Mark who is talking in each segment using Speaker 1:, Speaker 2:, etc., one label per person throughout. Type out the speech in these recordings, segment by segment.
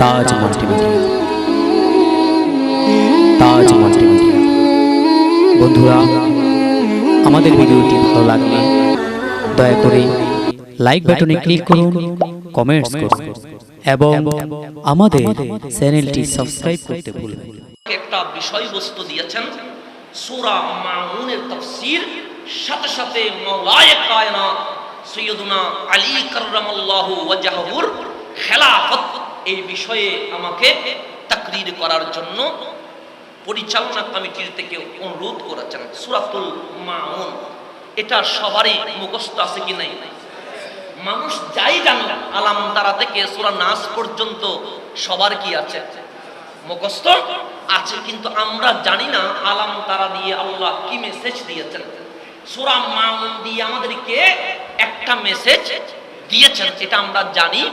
Speaker 1: তাজ multimedia, তাজ multimedia. বন্ধুরা, আমাদের ভিডিওটি ভালো লাগলে দয়া করে লাইক বাটনে ক্লিক করুন, কমেন্টস করুন এবং আমাদের চ্যানেলটি সাবস্ক্রাইব করতে ভুলবেন না।
Speaker 2: একটা বিষয়বস্তু দিয়েছেন সূরা মাউনের তাফসীর, সাথে সাথে মাওলায়ে কায়নাত সৈয়দুনা আলী কাররামাল্লাহু ওয়াজহুর খেলাফত এই বিষয়ে আমাকে তাকরীর করার জন্য পরিচালনা কমিটির থেকে অনুরোধ করেছেন। সূরাতুল মাউন এটা সবারই মুখস্থ আছে কি নাই? মানুষ যাই জানে, আলাম তারা থেকে সূরা নাস পর্যন্ত সবার কি আছে? মুখস্থ আছে, কিন্তু আমরা জানি না আলাম তারা দিয়ে আল্লাহ কি মেসেজ দিয়েছেন। সূরা মাউন দিয়ে আমাদেরকে একটা মেসেজ দিয়েছেন, এটা আমরা জানি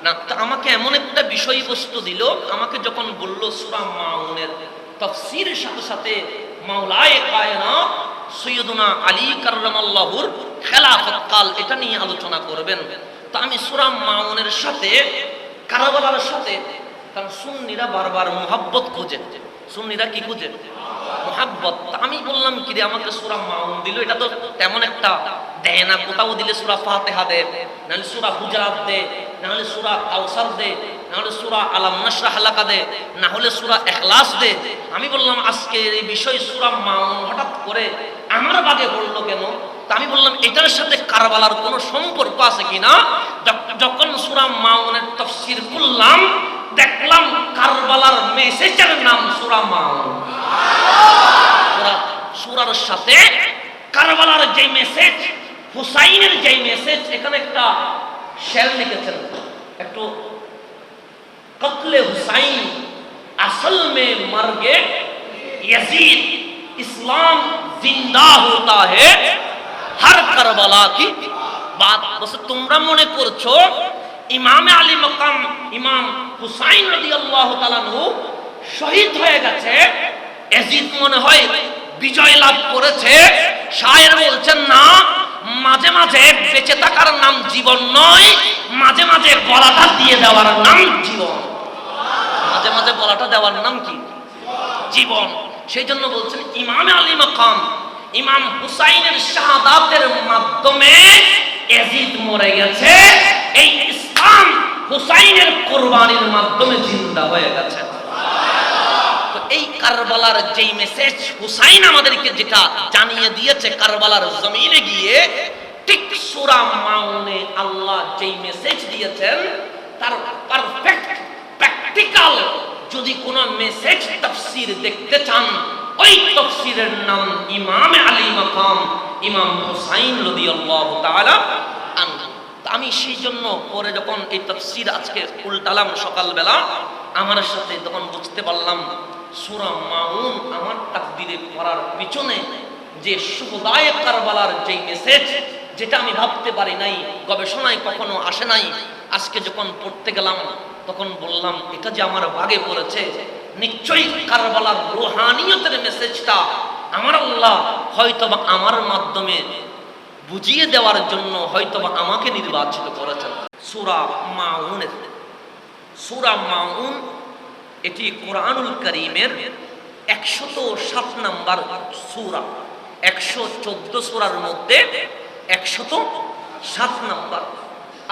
Speaker 2: না। আমাকে এমন একটা বিষয়বস্তু দিল, আমাকে যখন বলল সূরা মাউনের তাফসীরের সাথে সাথে মাওলায়ে কায়নাত সৈয়দুনা আলী কাররামাল্লাহুর খেলাফত কাল এটা নিয়ে আলোচনা করবেন। তো আমি সূরা মাউনের সাথে কারবালার সাথে, কারণ সুন্নিরা বারবার মুহাব্বত খোঁজে। সুন্নিরা কি খোঁজে? মুহাব্বত। আমি বললাম কি রে, আমাকে সূরা মাউন দিল, এটা তো তেমন একটা দেয় না। কোথাও দিলে সূরা ফাতিহা দে, নাহলে সূরা হুজরাত দে, নাহলে সূরা কাউসার দে, নাহলে সূরা আলাম নাশরাহ লাকা দে, না হলে সূরা ইখলাস দে। আমি বললাম আজকে এই বিষয় সূরা মাউন হঠাৎ করে আমার বাগে পড়লো কেন? তা আমি বললাম এটার সাথে কারবালার কোনো সম্পর্ক আছে কিনা। যখন সূরা মাউনের তাফসীর করলাম, দেখলাম কারবালার মেসেজের নাম সূরা মাউন। সূরার সাথে কারবালার যে মেসেজ, হুসাইনের যে মেসেজ, এখানে একটা শের লিখেছেন, একটু কতলে হুসাইন असल में मर गए यजीद, इस्लाम जिंदा होता है हर करबला की बात। बस তোমরা মনে করছো ইমামে আলী মাকাম ইমাম হুসাইন রাদিয়াল্লাহু তাআলা আনহু শহীদ হয়ে গেছে, ইয়াজিদ মনে হয় বিজয় লাভ করেছে। শায়ের বলছেন না, মাঝে মাঝে বেঁচে থাকার নাম জীবন নয়, মাঝে মাঝে গলাটা দিয়ে দেওয়ার নাম জীবন। মাঝে মাঝে গলাটা দেওয়ার নাম কি? জীবন। সেই জন্য বলছেন ইমামে আলী মাকাম ইমাম হুসাইনের শাহাদাতের মাধ্যমে ইয়াজিদ মরে গেছে, এই ইসলাম হুসাইনের কুরবানির মাধ্যমে জিন্দা হয়ে গেছে। তো এই কারবালার যেই মেসেজ হুসাইন আমাদেরকে যেটা জানিয়ে দিয়েছে কারবালার জমিনে গিয়ে, ঠিক সূরা মাউনে আল্লাহ যেই মেসেজ দিয়েছেন তার পারফেক্ট প্র্যাকটিক্যাল যদি কোন মেসেজ তাফসীর দেখতে চান, ওই তাফসীরের নাম ইমামে আলী মাকাম ইমাম হুসাইন রাদিয়াল্লাহু তাআলা আনহু। আমি সেই জন্য পরে যখন এই তাফসীর আজকে উল্টালাম সকালবেলা, আমার সাথে তখন বুঝতে পারলাম সূরা মাউন আমার তাকদীরে পড়ার পিছনে যে শুহাদায়ে কারবালার যে মেসেজ, যেটা আমি ভাবতে পারি নাই, গবেষণায় কখনো আসে নাই, আজকে যখন পড়তে গেলাম তখন বললাম এটা যে আমার ভাগে পড়েছে, নিশ্চয়ই কারবালার রূহানিয়তের মেসেজটা আমার আল্লাহ হয়তোবা আমার মাধ্যমে বুঝিয়ে দেওয়ার জন্য হয়তোবা আমাকে নির্বাচিত করেছেন। সূরা মাউনের সূরা মাউন এটি কোরআনুল কারীমের 107 নম্বর সূরা। 114 সূরার মধ্যে 107 নম্বর।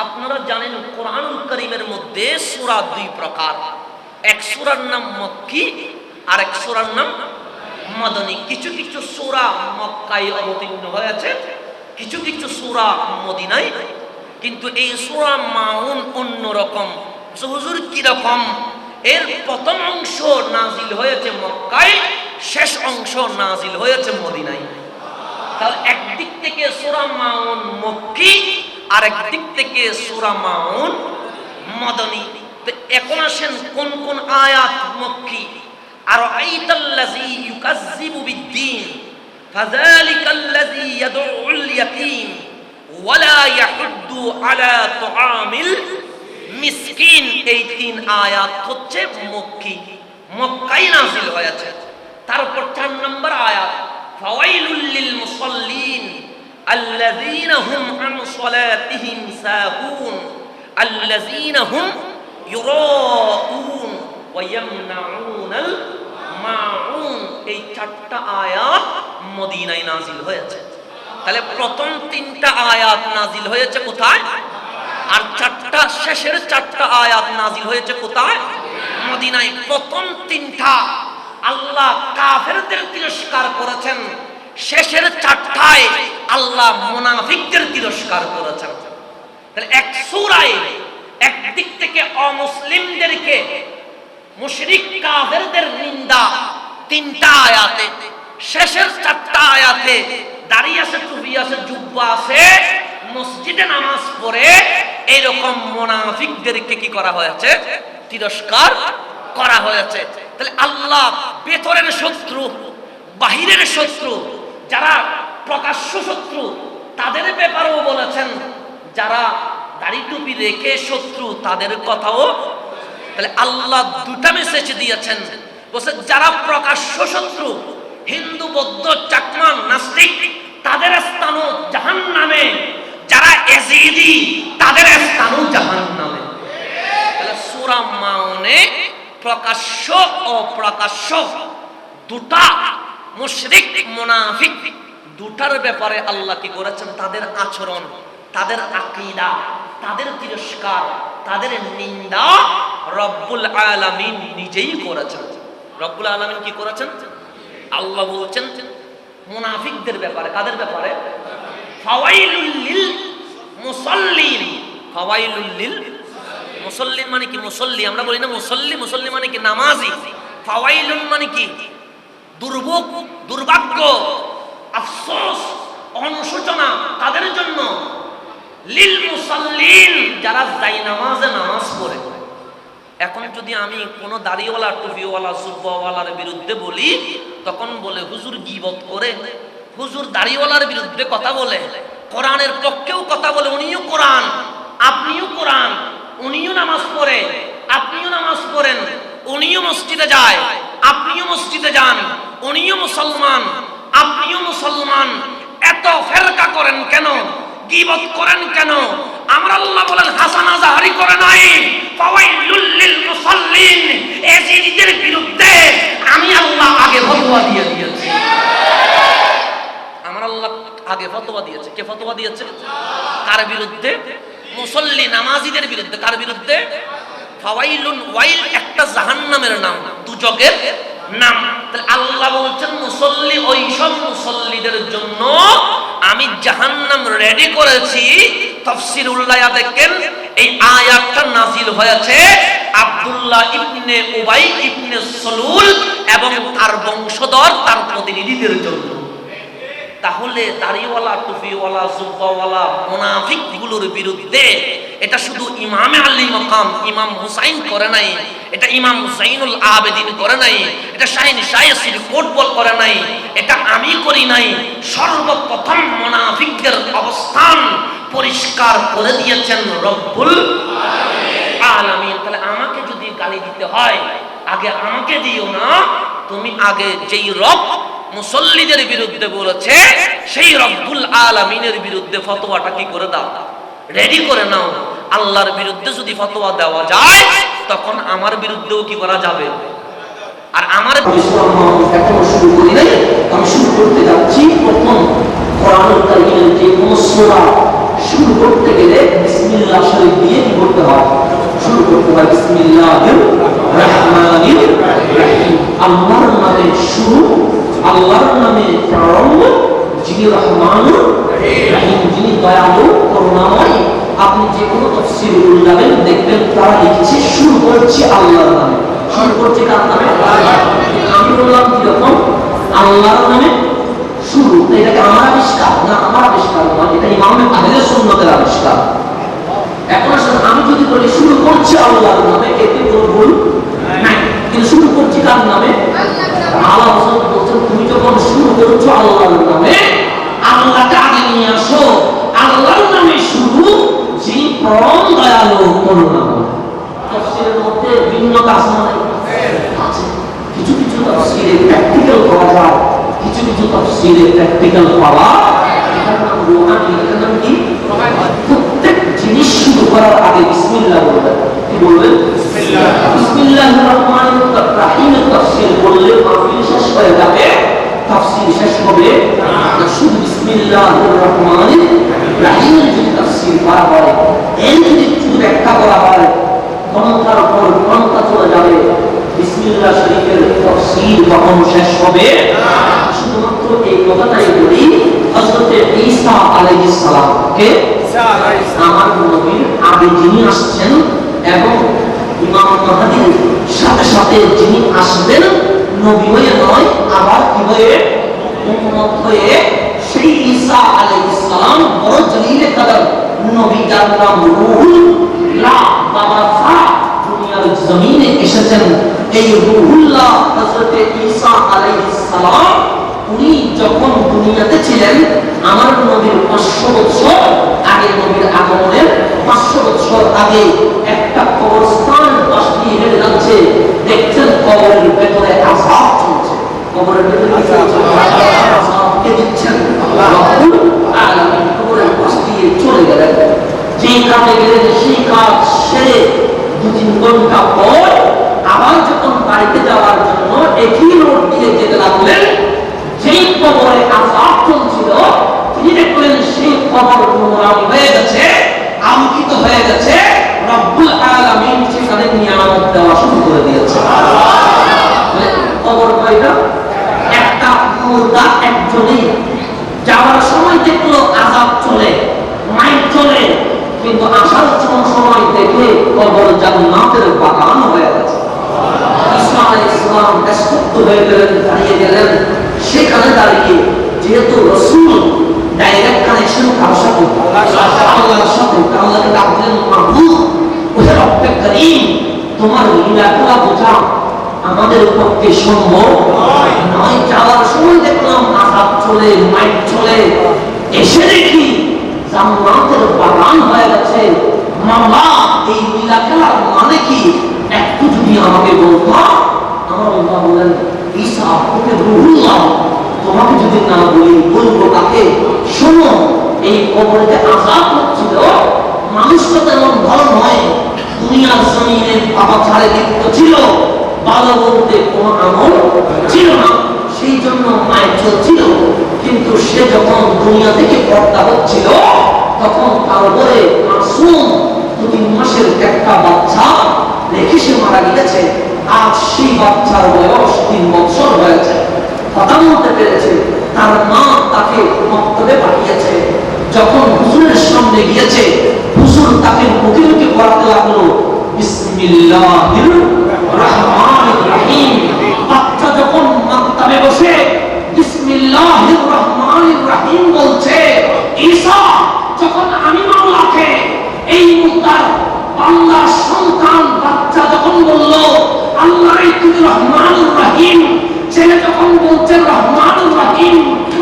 Speaker 2: আপনারা জানেন কোরআনুল কারীমের মধ্যে সূরা দুই প্রকার, এক সূরার নাম মক্কি আর এক সূরার নাম মাদনী। কিছু কিছু সূরা মক্কায় অবতীর্ণ হয়েছে, কিছু কিছু সূরা মদিনায়। কিন্তু এই সূরা মাউন অন্যরকম। হুজুর কি রকম? এর প্রথম অংশ নাজিল হয়েছে মক্কায়, শেষ অংশ নাজিল হয়েছে মদিনায়। তাহলে একদিক থেকে সূরা মাউন মক্কি, আর একদিক থেকে সূরা মাউন মাদনী। তো এখন আসেন কোন কোন আয়াত মক্কি। আর আইতাল্লাযী ইউকাজ্জিবু বিদ্দীন ফাযালিকাল্লাযী ইয়াদউল ইয়াতীম ওয়ালা ইয়াহুদ্দু আলা তুআমিল মিসকিন। এই তিন আয়াত হচ্ছে মক্কি, মক্কায় নাযিল হয়েছে। তারপর 4 নম্বর আয়াত ফাওয়াইলুল লিল মুসাল্লিন আল্লাযীনা হুম আন সালাতিহিম সাহুন আল্লাযীনা হুম ইউরাউন ওয়া ইয়ামনাউনাল মাউন, এই 4টা আয়াত মদিনায় নাজিল হয়েছে। তাহলে প্রথম 3টা আয়াত নাজিল হয়েছে কোথায়? আর শেষের 4টা আয়াত নাজিল হয়েছে কোথায়? মদিনায়। প্রথম 3টা আল্লাহ কাফেরদের তিরস্কার করেছেন, শেষের 4টায় আল্লাহ মুনাফিকদের তিরস্কার করেছেন। তাহলে এক সূরায় একদিক থেকে অমুসলিমদেরকে, মুশরিক কাফেরদের নিন্দা 3টা আয়াতে, শেষের 4টা আয়াতে দাড়ি আছে, টুপি আছে, জুব্বা আছে, মসজিদে নামাজ পড়ে এরকম মুনাফিকদেরকে কি করা হয়েছে? তিরস্কার করা হয়েছে। তাহলে আল্লাহ ভেতরের শত্রু, বাহিরের শত্রু, যারা প্রকাশ্য শত্রু তাদের ব্যাপারেও বলেছেন, যারা দাড়ি টুপি রেখে শত্রু তাদের কথাও। তাহলে আল্লাহ 2টা মেসেজ দিয়েছেন। বলছে যারা প্রকাশ্য শত্রু, হিন্দু, বৌদ্ধ, চাকমা, নাস্তিক, তাদের স্থানও জাহান্নামে, যারা এজিদি তাদের স্থানও জাহান্নামে। তাহলে সূরা মাউনে প্রকাশ্য ও অপ্রকাশ্য 2টা মুশরিক মুনাফিক 2টার ব্যাপারে আল্লাহ কি করেছেন? তাদের আচরণ, তাদের আকীদা, তাদের তিরস্কার, তাদের নিন্দা রব্বুল আলামিন নিজেই করেছেন। রব্বুল আলামিন কি করেছেন? আল্লাহ বলছেন মুনাফিকদের ব্যাপারে। কাদের ব্যাপারে? ফাওয়াইলুল লিল মুসাল্লিন। ফাওয়াইলুল লিল মুসাল্লিন মানে কি? মুসল্লি আমরা বলি না মুসল্লি, মুসল্লি মানে কি? নামাজি। ফাওয়াইলুন মানে কি? দুর্ভোগ, দুর্ভাগ্য, আফসোস, অনুশোচনা তাদের জন্য। লিল মুসাল্লিন, যারা যাই নামাজে নামাজ পড়ে। এখন যদি আমি কোনো দাড়িওয়ালা, টুপিওয়ালা, জুব্বাওয়ালার বিরুদ্ধে বলি, তখন বলে হুজুর গীবত করে, হুজুর দাড়িওয়ালার বিরুদ্ধে কথা বলে, কোরআনের পক্ষেও কথা বলে। উনিও কোরআন, আপনিও কোরআন, উনিও নামাজ পড়ে, আপনিও নামাজ পড়েন, উনিও মসজিদে যায়, আপনিও মসজিদে যান, উনিও মুসলমান, আপনিও মুসলমান। এত ফেরকা করেন কেন? গীবত করেন কেন? আমার আল্লাহ বলেন হাসান আযাহারি করে নাই, ফাওয়াইলুল লিল মুসাল্লিন, এজিদের বিরুদ্ধে আমি আল্লাহ আগে ফতোয়া দিয়ে দিয়েছি। আমার আল্লাহ আগে ফতোয়া দিয়েছে। কে ফতোয়া দিয়েছে? কার বিরুদ্ধে? মুসল্লি, নামাজিদের বিরুদ্ধে। কার বিরুদ্ধে? ফাওয়াইলুন, ওয়াইল একটা জাহান্নামের নাম, দুজকের নাম। তাহলে আল্লাহ বলছেন মুসল্লি, ওই সব মুসল্লিদের জন্য আমি জাহান্নাম রেডি করেছি। তাফসীর উল্লায়া দেখেন, এই আয়াতটা নাজিল হয়েছে আব্দুল্লাহ ইবনে উবাই ইবনে সালুল এবং তার বংশধর, তার প্রতিনিধিদের জন্য। তাহলে দাড়িওয়ালা, টুপিওয়ালা, জুব্বাওয়ালা মুনাফিকগুলোর বিরুদ্ধে এটা শুধু ইমামে আলী মাকাম ইমাম হুসাইন করে নাই, এটা ইমাম জাইনুল আবেদিন করে নাই, এটা শাহিন শায়সির ফুটবল করে নাই, এটা আমি করি নাই। সর্বপ্রথম মুনাফিকদের অবস্থান পরিষ্কার করে দিয়েছেন রব্বুল আলামিন। তাহলে আমাকে যদি গালি দিতে হয়, আগে আমাকে দিও না, তুমি আগে যেই রব মুসল্লিদের বিরুদ্ধে বলেছে সেই রব্বুল আলামিনের বিরুদ্ধে ফতোয়াটা কি করে দাও, রেডি করে নাও। আল্লাহর বিরুদ্ধে যদি ফতোয়া দেওয়া যায়, তখন আমার বিরুদ্ধেও কি করা যাবে। আর আমার
Speaker 3: এখনো শুরু করি নাই, আমি শুরু করতে যাচ্ছি। প্রথম কোরআনুল কারীমের যে কোন সূরা শুরু করতে গেলে বিসমিল্লাহ শরীফ দিয়ে কি করতে হয়? শুরু করতে হয় বিসমিল্লাহির রহমানির রহিম। আল্লাহর নামে শুরু, আল্লাহর নামে প্রারম্ভ, যিনি রহমানুর রহিম, যিনি দয়ালু করুণাময়। আপনি যে কোনো তাফসীর উল্লাবেন, দেখবেন তারা লিখছে শুরু করছে আল্লাহর নামে। শুরু করছে কার নামে? আমি বললাম কিরকম? আল্লাহর নামে শুরু। এটাকে আমার আবিষ্কার না? আমার আবিষ্কার নয়, এটা ইমামে আহলে সুন্নাতের আবিষ্কার। এখন আসলে আমি যদি বলি শুরু করছি আল্লাহর নামে, এতে কোনো ভুল নাই। কিন্তু শুরু করছি কার নামে? আল্লাহ বলছেন তুমি যখন শুরু করছো আল্লাহর নামে, আল্লাহকে আগে নিয়ে আসো। আল্লাহর নামে শুরু, যিনি পরম দয়ালু করুণাময়। তাফসীরের মধ্যে ভিন্নতা আছে না? আছে। কিছু কিছু তাফসীরে প্র্যাকটিক্যাল করা যায়, কিছু কিছু তাফসীরে প্র্যাকটিক্যাল পাওয়া। এটার নাম রুহানি, এটার নাম কি? প্রত্যেক জিনিস শুরু করার আগে বিসমিল্লাহ বলবেন। কি বলবেন? বিসমিল্লাহির রহমানির রহিমের তাফসীর বললে মাহফিল শেষ হয়ে যাবে, তাফসীর শেষ হবে না। শুধু বিসমিল্লাহির রহমানির রহিমের যদি তাফসীর করা হয়, এর যদি শুধু ব্যাখ্যা করা হয়, ঘন্টার পর ঘন্টা চলে যাবে, বিসমিল্লাহ শরীফের তাফসীর কখন শেষ হবে? শুধুমাত্র এই কথাটাই বলি, হযরত ঈসা আলাইহিস সালাম কে আমার নবীর আগে যিনি আসছেন এবং ইমাম মাহদীর সাথে সাথে যিনি আসবেন, নবী হয়ে নয়, আবার কি হয়ে? উম্মত হয়ে। সেই ঈসা আলাইহিস সালাম বড় জলিলে কদর নবী, যার নাম রূহুল্লাহ বাবাসা, দুনিয়ার জমিনে এসেছেন। এই রূহুল্লাহ হযরত ঈসা আলাইহিস সালাম উনি যখন দুনিয়াতে ছিলেন, আমার নবীর 500 বছর আগে, নবীর আগমনের 500 বছর আগে একটা কবরস্থান পাশ দিয়ে হেঁটে যাচ্ছে, দেখছেন কবরের ভেতরে আযাব চলছে। কবরের ভেতরে কি চলছে? আযাবকে দিচ্ছেন রব্বুল আলামিন। কবরের পাশ দিয়ে চলে গেলেন, যে কাজে গেলেন সেই কাজ সেরে 2-3 ঘন্টা পর আবার যখন বাড়িতে যাওয়ার জন্য একই রোড দিয়ে যেতে লাগলেন, যেই কবরে আযাব চলছিল তিনি দেখলেন সেই কবর নুরানি হয়ে গেছে, আলোকিত হয়ে গেছে। রব্বুল আলামিন সেখানে নিয়ামত দেওয়া শুরু করে দিয়েছে। কবর কয়টা? একটা, মুর্দা একজনই। যাওয়ার সময় দেখলো আযাব চলে, মাইক চলে, কিন্তু আসার সময় দেখে কবর জান্নাতের বাগান হয়ে গেছে। ঈসা আলাইহিস সালাম স্তব্ধ হয়ে গেলেন, দাঁড়িয়ে গেলেন। সেখানে দাঁড়িয়ে যেহেতু রাসূল ডাইরেক্ট কানেকশন কার সাথে? আল্লাহর সাথে। আল্লাহকে ডাকলেন মাহবুব, ওহে রব্বে করিম, তোমার লীলাগুলা বোঝা আমাদের পক্ষে সম্ভব নয়। যাওয়ার সময় দেখলাম আযাব চলে, মাইক চলে, এসে দেখি জান্নাতের বাগান হয়ে গেছে। মাওলা, এই লীলা খেলার মানে কি একটু যদি আমাকে বলতো। আমার আল্লাহ বলেন, ঈসা ওকে রূহুল্লাহ, তোমাকে যদি না বলি বলবো কাকে? শোনো, এই কবরে যে আযাব হচ্ছিল, মানুষটা তেমন ভালো নয়, দুনিয়ার জমিনে পাপাচারে লিপ্ত ছিল, ভালো বলতে কোনো আমল ছিল না, সেই জন্য মায়ের চলছিল। কিন্তু সে যখন দুনিয়া থেকে পর্দা হচ্ছিল, তখন তার উপরে মাসুম 2-3 মাসের একটা বাচ্চা রেখে সে মারা গিয়েছে। আজ সেই বাচ্চার বয়স 3 বছর হয়েছে, কথা বলতে পেরেছে। তার মা তাকে মক্তবে পাঠিয়েছে। যখন হুজুরের সামনে গিয়েছে, হুজুর তাকে মুখে মুখে পড়াতে লাগলো বিসমিল্লাহির রহমানির রহিম। বাচ্চা যখন মক্তবে বসে বিসমিল্লাহির রহমানির রহিম বলছে, ঈসা যখন আমি মাওলাকে এই মুদ্দার বান্দার সন্তান বাচ্চা যখন বলল আল্লাহই তুমি রহমানুর রহিম, ছেলে যখন বলছে রহমানুর রহিম,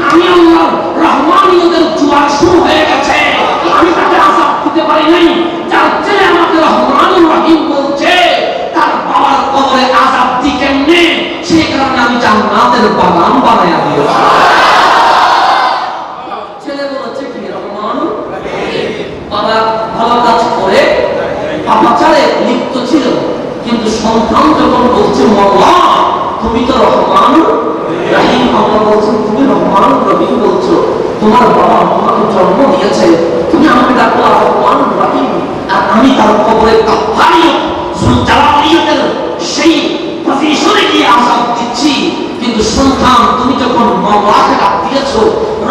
Speaker 3: আমি আল্লাহর রহমানিয়তের জোয়ার শুরু হয়ে গেছে। আমি তাকে আযাব দিতে পারি নাই। যার ছেলে আমাকে রহমানুর রহিম বলছে, তার বাবার কবরে আযাব দি কেমনে? সেই কারণে আমি জান্নাতের বাগান বানায়া দিয়েছি। ছেলে বলেছে কি রহমানুর রহিম, বাবা ভালো কাজ করে পাপাচারে লিপ্ত ছিল, কিন্তু সন্তান যখন বলছে মাওলা তুমি তো রহমানুর রহিম, আল্লাহ বলছেন তুমি রহমানুর রহিম বলছো, তোমার বাবা তোমাকে জন্ম দিয়েছে, তুমি আমাকে ডাকো রহমানুর রহিম, আর আমি তার কবরে কাফারিয়ত জালালিয়তের সেই পজিশনে গিয়ে আযাব দিচ্ছি। কিন্তু সন্তান তুমি যখন মাওলাকে ডাক দিয়েছো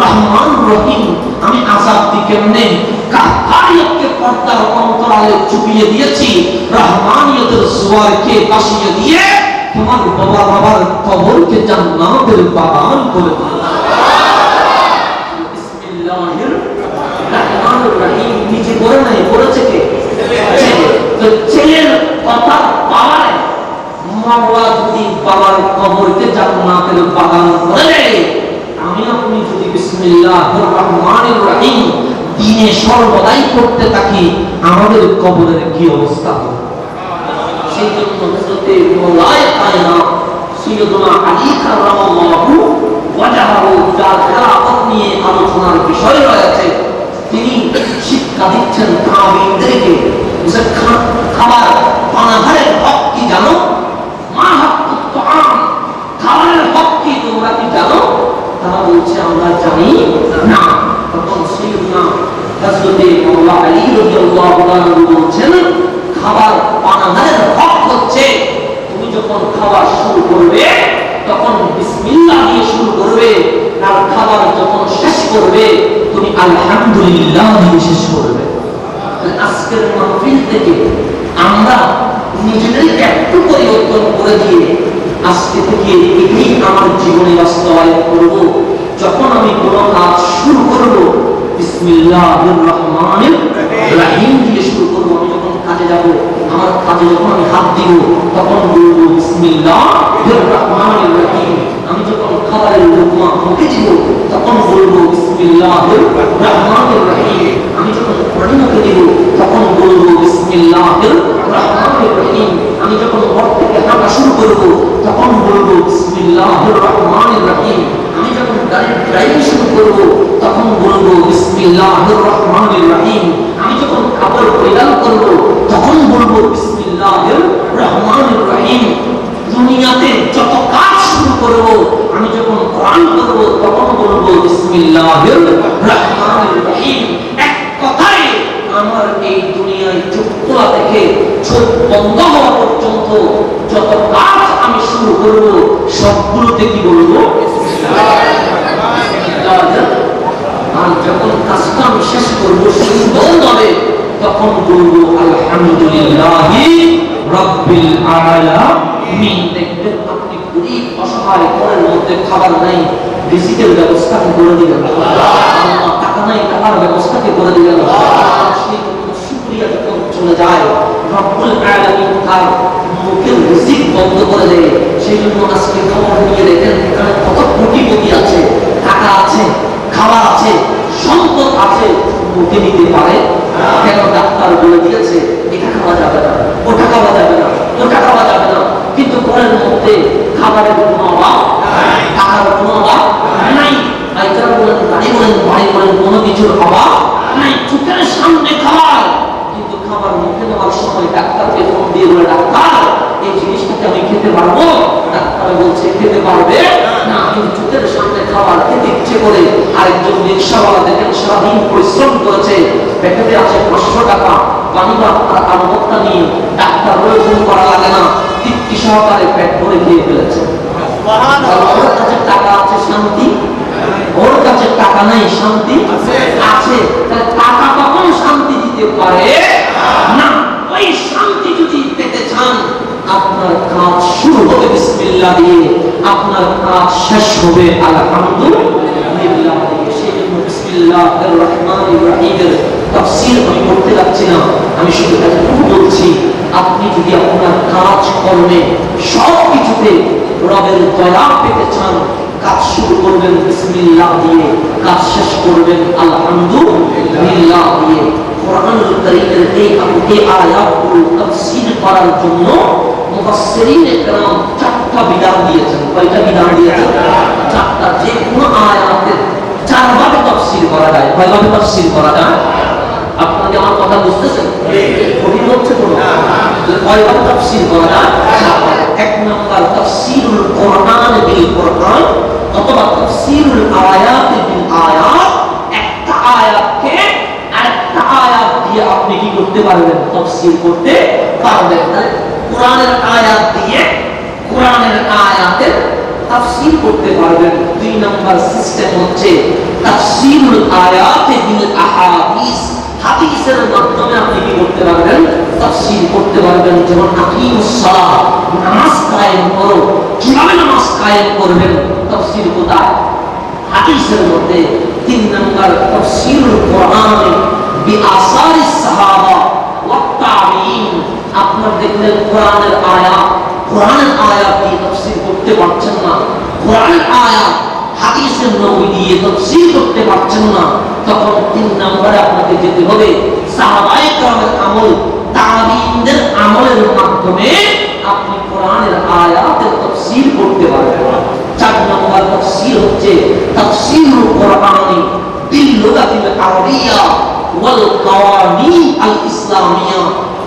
Speaker 3: রহমানুর রহিম, আমি আযাব দি কেমনে? কাফারিয়তকে পর্দার অন্তরালে চুপিয়ে দিয়েছি, রহমানিয়তের জোয়ারকে বাসিয়ে দিয়ে তোমার বাবার কবরকে জান্নাতের বাগান করে দিয়েছি। বিসমিল্লাহির রহমানির রহিম নিচে পড়ে নাই, পড়েছে কে? তো ছেলের কথা পাওয়ায় মাওলা যদি বাবার কবরকে জান্নাতের বাগান করে দেয়, আমি আপনি যদি বিসমিল্লাহির রহমানির রহিম দিনে সর্বদাই করতে থাকি, আমাদের কবরের কি অবস্থা হবে? সেই জন্য হযরতে মাওলায়ে কায়নাত সাইয়্যিদুনা আলী কাররামাল্লাহু ওয়াজহাহু, যার খেলাফত নিয়ে আলোচনার বিষয় রয়েছে, তিনি শিক্ষা শিক্ষা দিচ্ছেন তাবিঈনদেরকে যে খাবার পানাহারের হক কি জানো? মা হাক্কুত তাআম, খাবারের হক কি তোমরা কি জানো? তারা বলছে আমরা জানি না। তখন সাইয়্যিদনা হযরতে মাওলানা আলী রাদিয়াল্লাহু তাআলা বলছেন খাবার পানাহারের হক হচ্ছে তুমি যখন খাওয়া শুরু করবে তখন বিসমিল্লাহ দিয়ে শুরু করবে, আর খাবার যখন শেষ করবে তুমি আলহামদুলিল্লাহ দিয়ে শেষ করবে। আজকের মাহফিল থেকে আমরা নিজেদেরকে একটু পরিবর্তন করে দিয়ে আজকে থেকে এটাই আমার জীবনে বাস্তবায়ন করব। যখন আমি কোনো কাজ শুরু করব বিসমিল্লাহির রহমানির রহিম দিয়ে শুরু করব। আমি যখন কাজে যাব, আমার কাজে যখন আমি হাত দিব তখন বলবো বিসমিল্লাহির রহমানির রহিম। আমি যখন খাবারের লোকমা মুখে দিব তখন বলবো বিসমিল্লাহির রহমানির রহিম। আমি যখন পানি মুখে দিব তখন বলবো বিসমিল্লাহির রহমানির রহিম। আমি যখন ঘর থেকে হাঁটা শুরু করব তখন বলবো বিসমিল্লাহির রহমানির রহিম। আমি যখন গাড়ি ড্রাইভিং শুরু করব তখন বলবো বিসমিল্লাহির রহমানির রহিম। আমি যখন কাপড় পরিধান করব তখন বলবো বিসমিল্লাহির রহমানির রহিম। দুনিয়াতে যত কাজ শুরু করব, আমি যখন কোরআন করব তখন বলবো বিসমিল্লাহির রহমানির রহিম। এক কথায় আমার এই দুনিয়ায় চোখ খোলা থেকে চোখ বন্ধ হওয়া পর্যন্ত যত কাজ আমি শুরু করব সবগুলোতে কি বলবো? আর যখন কাজটা আমি শেষ করবো সুন্দরভাবে তখন বলবো আলহামদুলিল্লাহি রাব্বিল আলামিন। দেখবেন আপনি গরীব অসহায় ঘরের মধ্যে খাবার নাই, রিজিকের ব্যবস্থাকে করে দিলেন। টাকা নাই, টাকার ব্যবস্থাকে করে দিলেন। সেই শুকরিয়া যখন চলে যায় রব্বুল আলামিন তার মুখের রিজিক বন্ধ করে দেয়। সেই জন্য আজকে খবর নিয়ে দেখেন এখানে কত কোটিপতি আছে, টাকা আছে, খাবার আছে, সম্পদ আছে, মুখে নিতে পারে কেন? ডাক্তার বলে দিয়েছে এটা খাওয়া যাবে না, ওটা খাওয়া যাবে না, ওটা খাওয়া যাবে না। কিন্তু ঘরের মধ্যে খাবারের কোনো অভাব, টাকার কোনো অভাব নাই। আইতারা বলেন, গাড়ি বলেন, বাড়ি বলেন, কোনো কিছুর অভাব নাই। চোখের সামনে খাবার, কিন্তু খাবার মুখে নেওয়ার সময় ডাক্তারকে ফোন দিয়ে বলে ডাক্তার এই জিনিসটাকে আমি খেতে পারবো? ডাক্তার বলছে খেতে পারবে না। কিন্তু চোখের সামনে খাবার খেতে ইচ্ছে করে আরেকজন রিক্সাওয়ালা দেখেন সারাদিন পরিশ্রম করেছে, প্যাকেটে আছে 500 টাকা, পানি বা আর ভর্তা নিয়ে ডাক্তার বলে ফোন করা লাগে না, তৃপ্তি সহকারে পেট ভরে খেয়ে ফেলেছে। ওর কাছে টাকা আছে শান্তি, ওর কাছে টাকা নাই শান্তি আছে। টাকা কখন শান্তি দিতে পারে না। ওই শান্তি যদি পেতে চান আপনার কাজ শুরু হবে বিসমিল্লাহ দিয়ে, আপনার কাজ শেষ হবে আলহামদুলিল্লাহ দিয়ে। সেই জন্য বিসমিল্লাহির রহমানির রহিমের তাফসীর আমি করতে যাচ্ছি না, আমি শুধু এতটুকু বলছি আপনি যদি আপনার কাজ কর্মে সব কিছুতে রবের দয়া পেতে চান কাজ শুরু করবেন বিসমিল্লাহ দিয়ে, কাজ শেষ করবেন আলহামদুলিল্লাহ দিয়ে। কোরআনুল কারীমের এই আয়াতগুলো তাফসীর করার জন্য মুফাসসিরিনে কেরাম 4টা বিধান দিয়েছেন। কয়টা বিধান দিয়েছেন? 4টা। যে কোনো আয়াতের 4 ভাবে তাফসীর করা যায়। কয়ভাবে তাফসীর করা যায়? আপনারা আমার কথা বুঝতেছেন? কঠিন হচ্ছে তো না? কয়ভাবে তাফসীর করা যায়? 1 নাম্বার তাফসীরুল কোরআন বিল কোরআন অথবা তাফসীরুল আয়াত বিল আয়াত। একটা আয়াতকে আরেকটা আয়াত দিয়ে আপনি কি করতে পারবেন? তাফসীর করতে পারবেন। তাহলে কোরআনের আয়াত দিয়ে কোরআনের আয়াতের তাফসীর করতে পারবেন। 2 নাম্বার সিস্টেম হচ্ছে তাফসীরুল আয়াত বিল আহাদিস। হাদিসের মাধ্যমে আপনি কি করতে পারবেন? তাফসীর করতে পারবেন। যেমন আকিমুস সালাহ, নামাজ কায়েম করো। কিভাবে নামাজ কায়েম করবেন? তাফসীর কোথায়? হাদিসের মধ্যে। 3 নাম্বার তাফসীরুল কোরআন বিআসারিস সাহাবা ওয়াত তাবিঈন। আপনারা দেখলেন কোরআনের আয়াত দিয়ে তাফসীর করতে পারছেন না, কোরআনের আয়াত হাদিসের নবী দিয়ে তাফসীর করতে পারছেন না, তখন 3 নম্বরে আপনাকে যেতে হবে সাহাবায়ে কেরামের আমল, তাবিঈনদের আমলের মাধ্যমে আপনি কোরআনের আয়াতের তাফসীর করতে পারবেন। 4 নম্বর তাফসীর হচ্ছে তাফসীরুল কোরআনি বিল লুগাতিল আরবিয়া ওয়াল আল কাওয়ানিন আল ইসলামিয়া,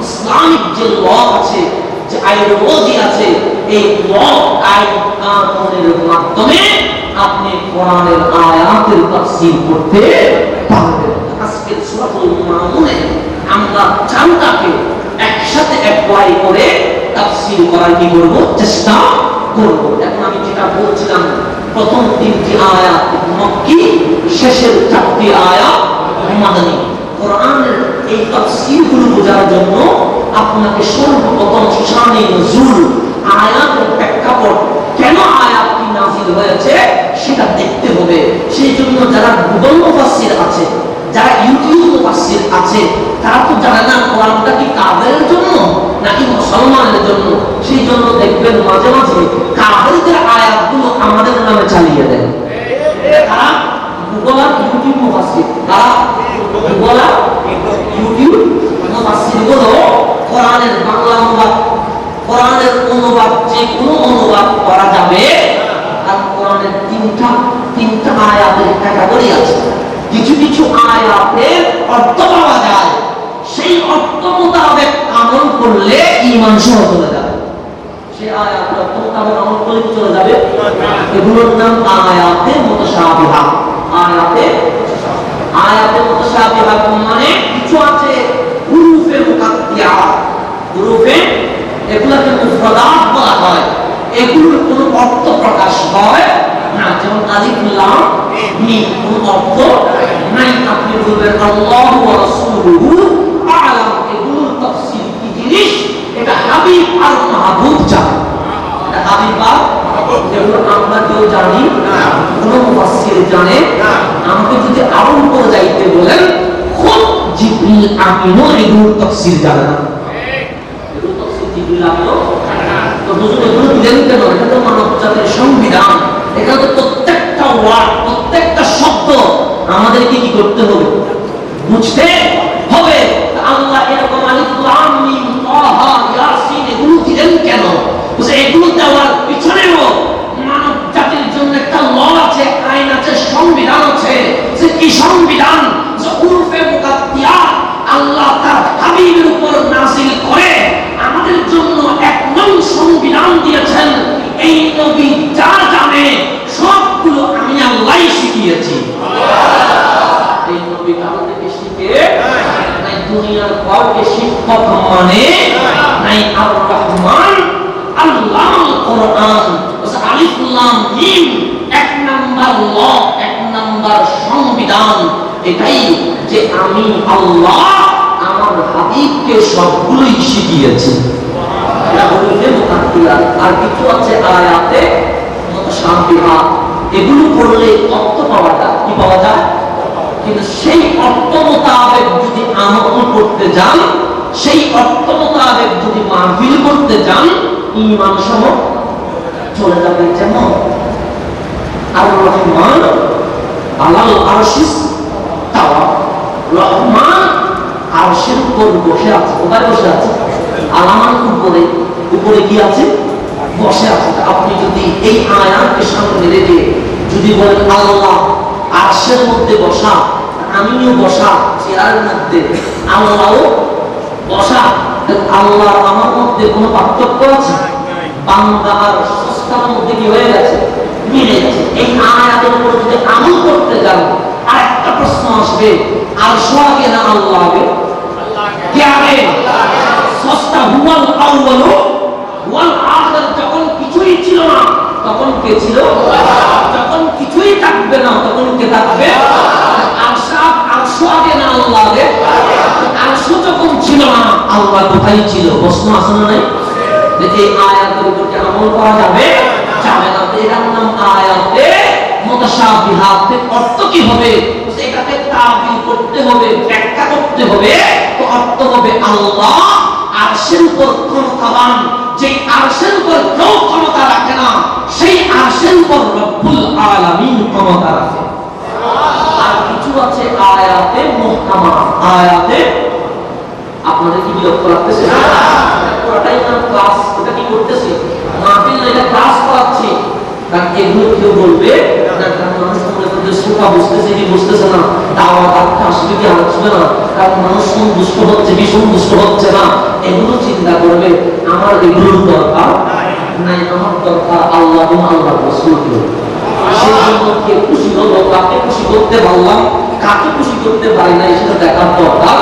Speaker 3: ইসলামিক যে ল আছে, যে আইডিওলজি আছে, এই ল আইন কানুনের মাধ্যমে আপনি কোরআনের আয়াতের তাফসীর করতে পারবেন। আজকের সূরাতুল মাউনে আমরা চারটাকে একসাথে অ্যাপ্লাই করে তাফসীর করার কি করব, চেষ্টা করব। এখন আমি যেটা বলছিলাম, প্রথম তিনটি আয়াত মক্কি, শেষের চারটি আয়াত মাদানী। কোরআনের এই তাফসীরগুলো বোঝার জন্য আপনাকে সর্বপ্রথম শানে নুজুল, আয়াতের প্রেক্ষাপট, কেন আয়াতটি নাযিল হয়েছে সেটা দেখতে হবে। সেই জন্য যারা গুগল মুফাসসির আছে, যারা ইউটিউব মুফাসসির আছে, তারা তো জানে না কোরআনটা কি কাফেরের জন্য নাকি মুসলমানের জন্য। সেই জন্য দেখবেন মাঝে মাঝে কাফেরদের আয়াতগুলো আমাদের নামে চালিয়ে দেয়। তারা গুগল আর ইউটিউব মুফাসসির, তারা গুগল আর ইউটিউব মুফাসসিরগুলো কোরআনের বাংলা অনুবাদ, কোরআনের অনুবাদ, যে কোনো অনুবাদ করা যাবে। আর কোরআনের তিনটা আয়াতের ক্যাটাগরি আছে। কিছু কিছু আয়াতের অর্থ পাওয়া যায়, সেই অর্থ মোতাবেক আমল করলে ঈমান সহ চলে যাবে। সেই আয়াতের অর্থ মোতাবেক আমল করলে চলে যাবে। এগুলোর নাম আয়াতে মুতাশাবিহা। আয়াতে মুতাশাবিহা মানে কিছু আছে হুরুফে মুকাত্তিয়া, হুরুফে, এগুলোকে মুফরাদাত বলা হয়। এগুলোর কোনো অর্থ প্রকাশ হয় না, যেমন আলিফ লাম মিম, কোনো অর্থ নাই। আপনি বলবেন আল্লাহু ওয়া রাসূলুহু আ'লাম, এগুলোর তাফসীর কি জিনিস, এটা হাবিব আর মাহবুব জানে। এটা হাবিব আর মাহবুব, এগুলো আমরা কেউ জানি না, কোনো মুফাসসির জানে না। আমাকে যদি আরো উপরে যাইতে বলেন, খুদ জিবরিল আমিনও এগুলোর তাফসীর জানে না। এগুলোর তাফসীর জিবরিল আমিনও জানে না। তো হুজুর এগুলো দিলেন কেন? এটা তো মানব জাতির সংবিধান। এখানে তো প্রত্যেকটা ওয়ার্ড, প্রত্যেকটা শব্দ আমাদেরকে কি করতে হবে, বুঝতে হবে। আল্লাহ এরকম আলিফ লাম মিম তাহা ইয়াসিন এগুলো দিলেন কেন? বুঝে এগুলো দেওয়ার পিছনেও মানব জাতির জন্য একটা ল আছে, আইন আছে, সংবিধান আছে। যে কি সংবিধান? যে উরফে মুকাত্তিয়া আল্লাহ তার হাবিবের উপর নাযিল করে আমাদের জন্য এক নং সংবিধান দিয়েছেন। এই নবী যা জানে সবগুলো আমি আল্লাহই শিখিয়েছি। এই নবী কারো থেকে শিখে নাই, দুনিয়ার কাউকে শিক্ষক মানে নাই। আর রহমান আল্লাহ কোরআন, আলিফ লাম মিম, এক নাম্বার ল, এক নাম্বার সংবিধান এটাই যে আমি আল্লাহ আমার হাবিবকে সবগুলোই শিখিয়েছি। আর কিছু আছে আয়াতে মুতাশাবিহা, এগুলো পড়লে অর্থ পাওয়া যায়, কি পাওয়া যায়, কিন্তু সেই অর্থ মোতাবেক যদি আমল করতে যান, সেই অর্থ মোতাবেক যদি মাহফিল করতে যান, ঈমান সহ চলে যাবে। যেমন আর রহমান আলাল আরশিস তাওয়া, রহমান আরশের উপর বসে আছে। কোথায় বসে আছে? আলামান উপরে, উপরে কি আছে, বসে আছে। আপনি যদি এই আয়াতকে সামনে রেখে যদি বলেন আল্লাহ আরশের মধ্যে বসা, আমিও বসা চেয়ারের মধ্যে, আল্লাহও বসা, আল্লাহ আমার মধ্যে কোনো পার্থক্য আছে? বান্দা আর স্রষ্টার মধ্যে কি হয়ে গেছে, মিলে গেছে। এই আয়াতের উপর যদি আমল করতে যান, আরেকটা প্রশ্ন আসবে, আরশ আগে না আল্লাহ আগে? কে আগে? স্রষ্টা হুয়াল আউয়ালু ওয়াল আখির। যখন কিছুই ছিল না তখন কে ছিল? যখন কিছুই থাকবে না তখন কে থাকবে? আরশ আগে না আল্লাহ আগে? আরশ যখন ছিল না আল্লাহ কোথায় ছিল? প্রশ্ন আছে না নাই? যে এই আয়াতের উপর কি আমল করা যাবে? যাবে না। এটার নাম আয়াতে মুতাশাবিহাত। অর্থ কি হবে? এটাকে তাবিল করতে হবে, ব্যাখ্যা করতে হবে। তো অর্থ হবে আল্লাহ আরশের উপর ক্ষমতাবান, যে আরশের উপর কেউ ক্ষমতা রাখে না, সেই আরশের উপর রব্বুল আলামিন ক্ষমতা রাখে। আর কিছু আছে আয়াতে মুহকামা, আয়াতে আপনাদের কি বিরক্ত লাগতেছে? পুরোটাই না ক্লাস, এটা কি করতেছি মাহফিল, এটা ক্লাস করাচ্ছি। কারণ এগুলো কেউ বলবে না, কারণ মানুষ মনে করতে শ্রোতা বুঝতেছে কি বুঝতেছে না, দাওয়াত আটটা আসবে কি আসবে না, কারণ মানুষ সন্তুষ্ট হচ্ছে কি সন্তুষ্ট হচ্ছে না, এগুলো চিন্তা করবে। আমার এগুলোর দরকার নাই, আমার দরকার আল্লাহ এবং আল্লাহ রাসূলকে। সেই জন্য কে খুশি হলো, কাকে খুশি করতে পারলাম, কাকে খুশি করতে পারি নাই সেটা দেখার দরকার।